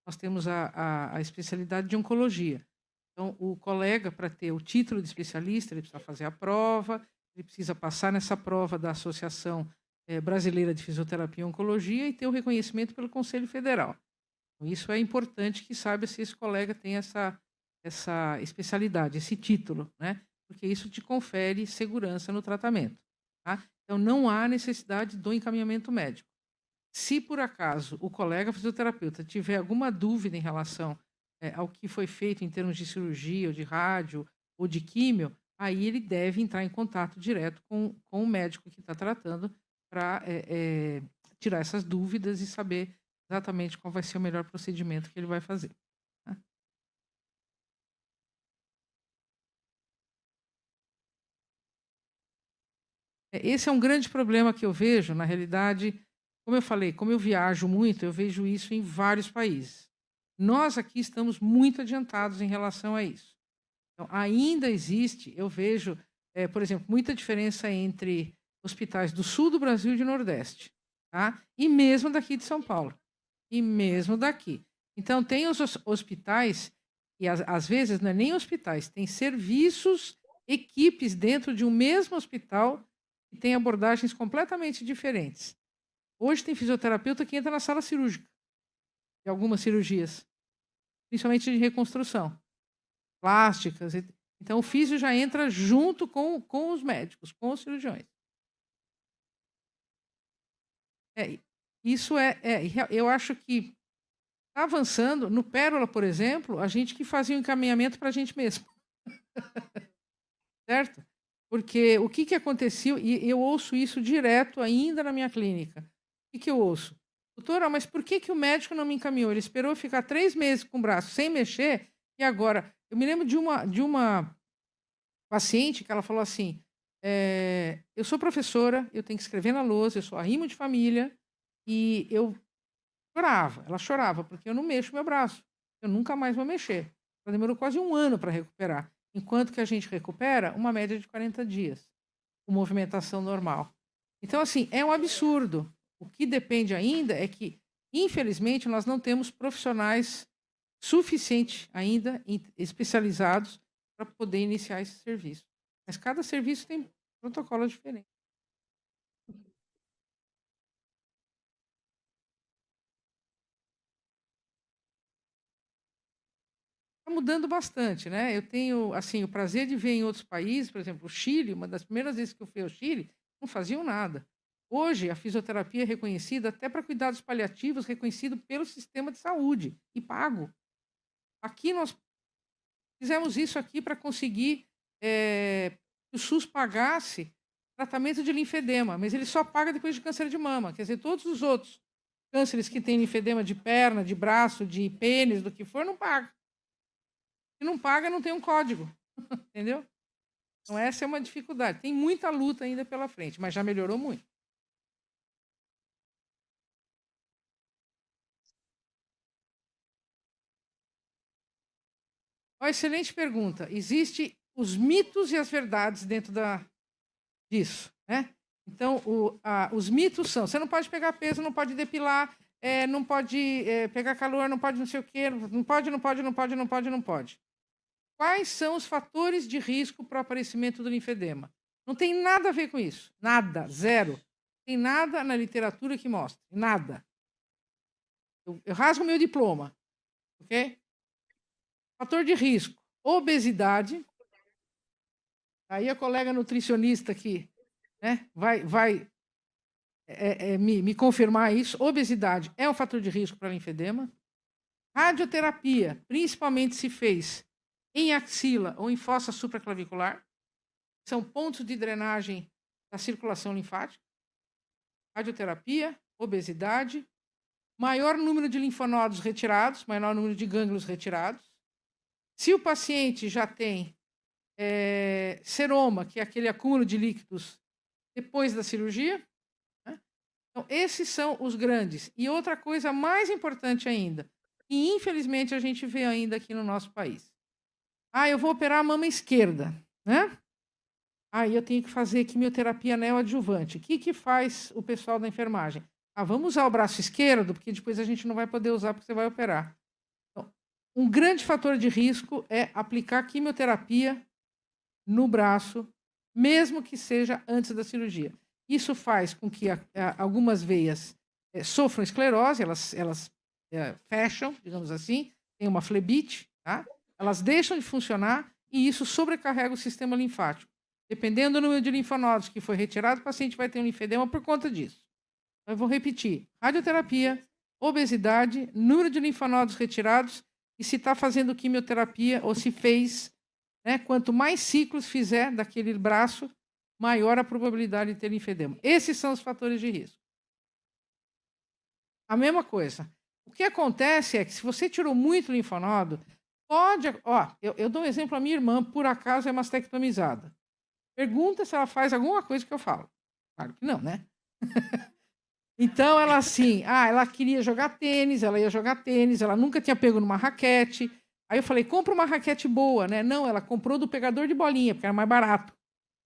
Nós temos a especialidade de oncologia. Então, o colega, para ter o título de especialista, ele precisa fazer a prova, ele precisa passar nessa prova da Associação Brasileira de Fisioterapia e Oncologia e ter o reconhecimento pelo Conselho Federal. Então, isso é importante que saiba se esse colega tem essa especialidade, esse título, né? Porque isso te confere segurança no tratamento, tá? Então, não há necessidade do encaminhamento médico. Se, por acaso, o colega fisioterapeuta tiver alguma dúvida em relação ao que foi feito em termos de cirurgia, ou de rádio, ou de químio, aí ele deve entrar em contato direto com o médico que está tratando para tirar essas dúvidas e saber exatamente qual vai ser o melhor procedimento que ele vai fazer. Tá? Esse é um grande problema que eu vejo, na realidade, como eu falei, como eu viajo muito, eu vejo isso em vários países. Nós aqui estamos muito adiantados em relação a isso. Então, ainda existe, eu vejo, por exemplo, muita diferença entre hospitais do sul do Brasil e do Nordeste, tá? E mesmo daqui de São Paulo, e mesmo daqui. Então, tem os hospitais, e às vezes não é nem hospitais, tem serviços, equipes dentro de um mesmo hospital que têm abordagens completamente diferentes. Hoje tem fisioterapeuta que entra na sala cirúrgica, de algumas cirurgias, principalmente de reconstrução, plásticas. Então, o físio já entra junto com os médicos, com os cirurgiões. Eu acho que está avançando. No Pérola, por exemplo, a gente que fazia o encaminhamento para a gente mesmo. Certo? Porque o que acontecia, e eu ouço isso direto ainda na minha clínica. O que eu ouço? Doutora, mas por que o médico não me encaminhou? Ele esperou ficar 3 meses com o braço sem mexer e agora... Eu me lembro de uma paciente que ela falou assim, eu sou professora, eu tenho que escrever na lousa, eu sou arrimo de família e eu ela chorava, porque eu não mexo meu braço, eu nunca mais vou mexer. Ela demorou quase 1 ano para recuperar, enquanto que a gente recupera uma média de 40 dias, com movimentação normal. Então, assim, é um absurdo. O que depende ainda é que, infelizmente, nós não temos profissionais suficientes ainda especializados para poder iniciar esse serviço. Mas cada serviço tem protocolo diferente. Está mudando bastante, né? Eu tenho assim o prazer de ver em outros países, por exemplo, o Chile, uma das primeiras vezes que eu fui ao Chile, não faziam nada. Hoje, a fisioterapia é reconhecida até para cuidados paliativos, reconhecido pelo sistema de saúde e pago. Aqui nós fizemos isso aqui para conseguir que o SUS pagasse tratamento de linfedema, mas ele só paga depois de câncer de mama. Quer dizer, todos os outros cânceres que têm linfedema de perna, de braço, de pênis, do que for, não paga. Se não paga, não tem um código. Entendeu? Então, essa é uma dificuldade. Tem muita luta ainda pela frente, mas já melhorou muito. Uma excelente pergunta. Existem os mitos e as verdades dentro disso, né? Então, os mitos são: você não pode pegar peso, não pode depilar, não pode pegar calor, não pode não sei o quê, não pode, não pode, não pode, não pode, não pode. Quais são os fatores de risco para o aparecimento do linfedema? Não tem nada a ver com isso. Nada, zero. Não tem nada na literatura que mostre. Nada. Eu rasgo meu diploma. Ok? Fator de risco: obesidade. Aí a colega nutricionista aqui, né, vai me confirmar isso. Obesidade é um fator de risco para linfedema. Radioterapia, principalmente se fez em axila ou em fossa supraclavicular, são pontos de drenagem da circulação linfática. Radioterapia, obesidade, maior número de linfonodos retirados, maior número de gânglios retirados. Se o paciente já tem seroma, que é aquele acúmulo de líquidos depois da cirurgia, né? Então, esses são os grandes. E outra coisa mais importante ainda, que infelizmente a gente vê ainda aqui no nosso país. Eu vou operar a mama esquerda, né? Aí eu tenho que fazer quimioterapia neoadjuvante. O que faz o pessoal da enfermagem? Vamos usar o braço esquerdo, porque depois a gente não vai poder usar porque você vai operar. Então, um grande fator de risco é aplicar quimioterapia no braço, mesmo que seja antes da cirurgia. Isso faz com que algumas veias sofram esclerose, elas fecham, digamos assim, tem uma flebite, tá? Elas deixam de funcionar e isso sobrecarrega o sistema linfático. Dependendo do número de linfonodos que foi retirado, o paciente vai ter um linfedema por conta disso. Eu vou repetir: radioterapia, obesidade, número de linfonodos retirados e se está fazendo quimioterapia ou se fez, né? Quanto mais ciclos fizer daquele braço, maior a probabilidade de ter linfedema. Esses são os fatores de risco. A mesma coisa. O que acontece é que se você tirou muito linfonodo, pode... eu dou um exemplo: a minha irmã, por acaso, é mastectomizada. Pergunta se ela faz alguma coisa que eu falo. Claro que não, né? Então, ela assim, ela queria jogar tênis, ela ia jogar tênis, ela nunca tinha pego numa raquete. Aí eu falei: compra uma raquete boa, né? Não, ela comprou do pegador de bolinha, porque era mais barato,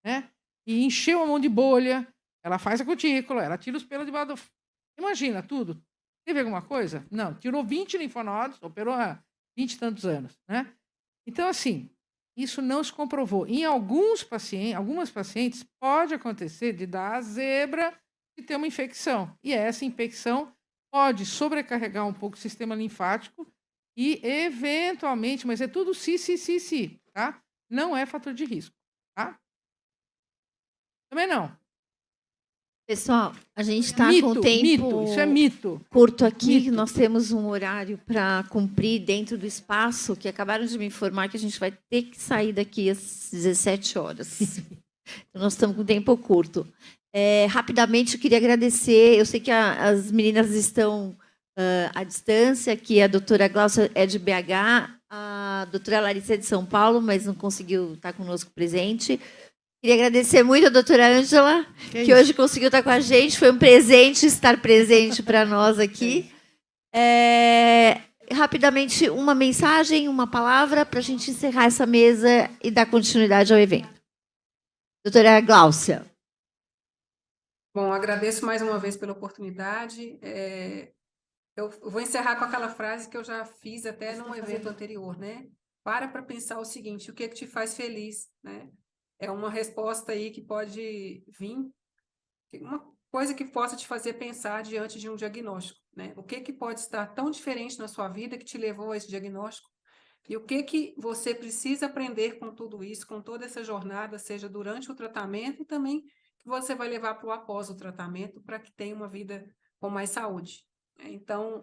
né? E encheu a mão de bolha, ela faz a cutícula, ela tira os pelos de baixo do... Imagina, tudo. Teve alguma coisa? Não, tirou 20 linfonodos, operou há 20 e tantos anos, né? Então, assim, isso não se comprovou. Em algumas pacientes, pode acontecer de dar a zebra e ter uma infecção. E essa infecção pode sobrecarregar um pouco o sistema linfático e, eventualmente, mas é tudo se, tá? Não é fator de risco, tá? Também não. Pessoal, a gente está com o tempo mito, isso é mito. curto aqui. Mito. Nós temos um horário para cumprir dentro do espaço, que acabaram de me informar que a gente vai ter que sair daqui às 17 horas. Então, nós estamos com tempo curto. Rapidamente, eu queria agradecer. Eu sei que as meninas estão à distância, que a doutora Gláucia é de BH, a doutora Larissa é de São Paulo, mas não conseguiu estar conosco presente. Queria agradecer muito a doutora Ângela, que hoje conseguiu estar com a gente. Foi um presente estar presente para nós aqui. Rapidamente, uma mensagem, uma palavra para a gente encerrar essa mesa e dar continuidade ao evento. Doutora Gláucia. Bom, agradeço mais uma vez pela oportunidade. Eu vou encerrar com aquela frase que eu já fiz até num evento anterior, né? Para pensar o seguinte: o que te faz feliz, né? É uma resposta aí que pode vir, uma coisa que possa te fazer pensar diante de um diagnóstico, né? O que pode estar tão diferente na sua vida que te levou a esse diagnóstico? E o que você precisa aprender com tudo isso, com toda essa jornada, seja durante o tratamento e também que você vai levar para o após o tratamento, para que tenha uma vida com mais saúde. Então,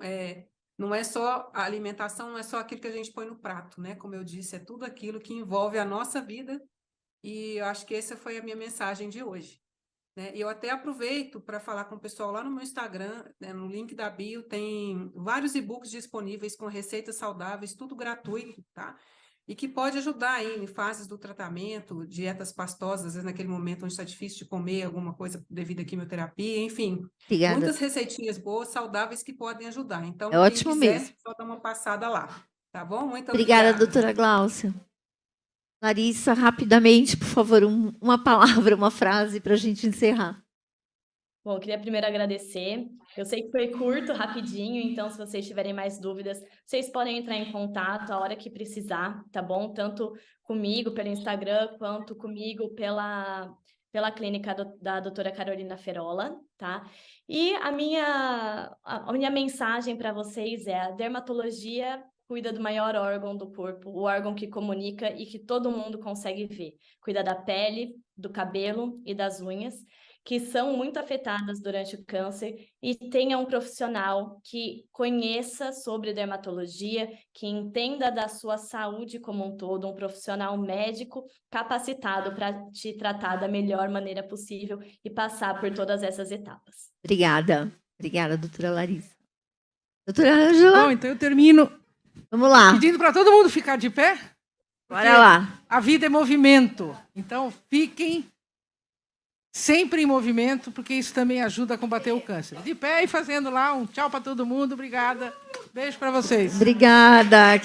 não é só a alimentação, não é só aquilo que a gente põe no prato, né? Como eu disse, é tudo aquilo que envolve a nossa vida. E eu acho que essa foi a minha mensagem de hoje, né? E eu até aproveito para falar com o pessoal lá no meu Instagram, né? No link da bio tem vários e-books disponíveis com receitas saudáveis, tudo gratuito, tá? E que pode ajudar aí em fases do tratamento, dietas pastosas, às vezes naquele momento onde está difícil de comer alguma coisa devido à quimioterapia, enfim. Obrigada. Muitas receitinhas boas, saudáveis que podem ajudar. Então, ótimo quem quiser, mesmo. só dá uma passada lá. Tá bom? Muito Obrigada, obrigada. doutora Gláucia. Larissa, rapidamente, por favor, uma palavra, uma frase para a gente encerrar. Bom, eu queria primeiro agradecer. Eu sei que foi curto, rapidinho, então se vocês tiverem mais dúvidas, vocês podem entrar em contato a hora que precisar, tá bom? Tanto comigo pelo Instagram, quanto comigo pela clínica da doutora Carolina Ferola, tá? E a minha mensagem para vocês é: a dermatologia cuida do maior órgão do corpo, o órgão que comunica e que todo mundo consegue ver. Cuida da pele, do cabelo e das unhas, que são muito afetadas durante o câncer, e tenha um profissional que conheça sobre dermatologia, que entenda da sua saúde como um todo, um profissional médico capacitado para te tratar da melhor maneira possível e passar por todas essas etapas. Obrigada. Obrigada, doutora Larissa. Doutora Ângela, Bom, então eu termino vamos lá. pedindo para todo mundo ficar de pé. Bora lá. A vida é movimento. Então, fiquem sempre em movimento, porque isso também ajuda a combater o câncer. De pé e fazendo lá um tchau para todo mundo. Obrigada. Beijo para vocês. Obrigada.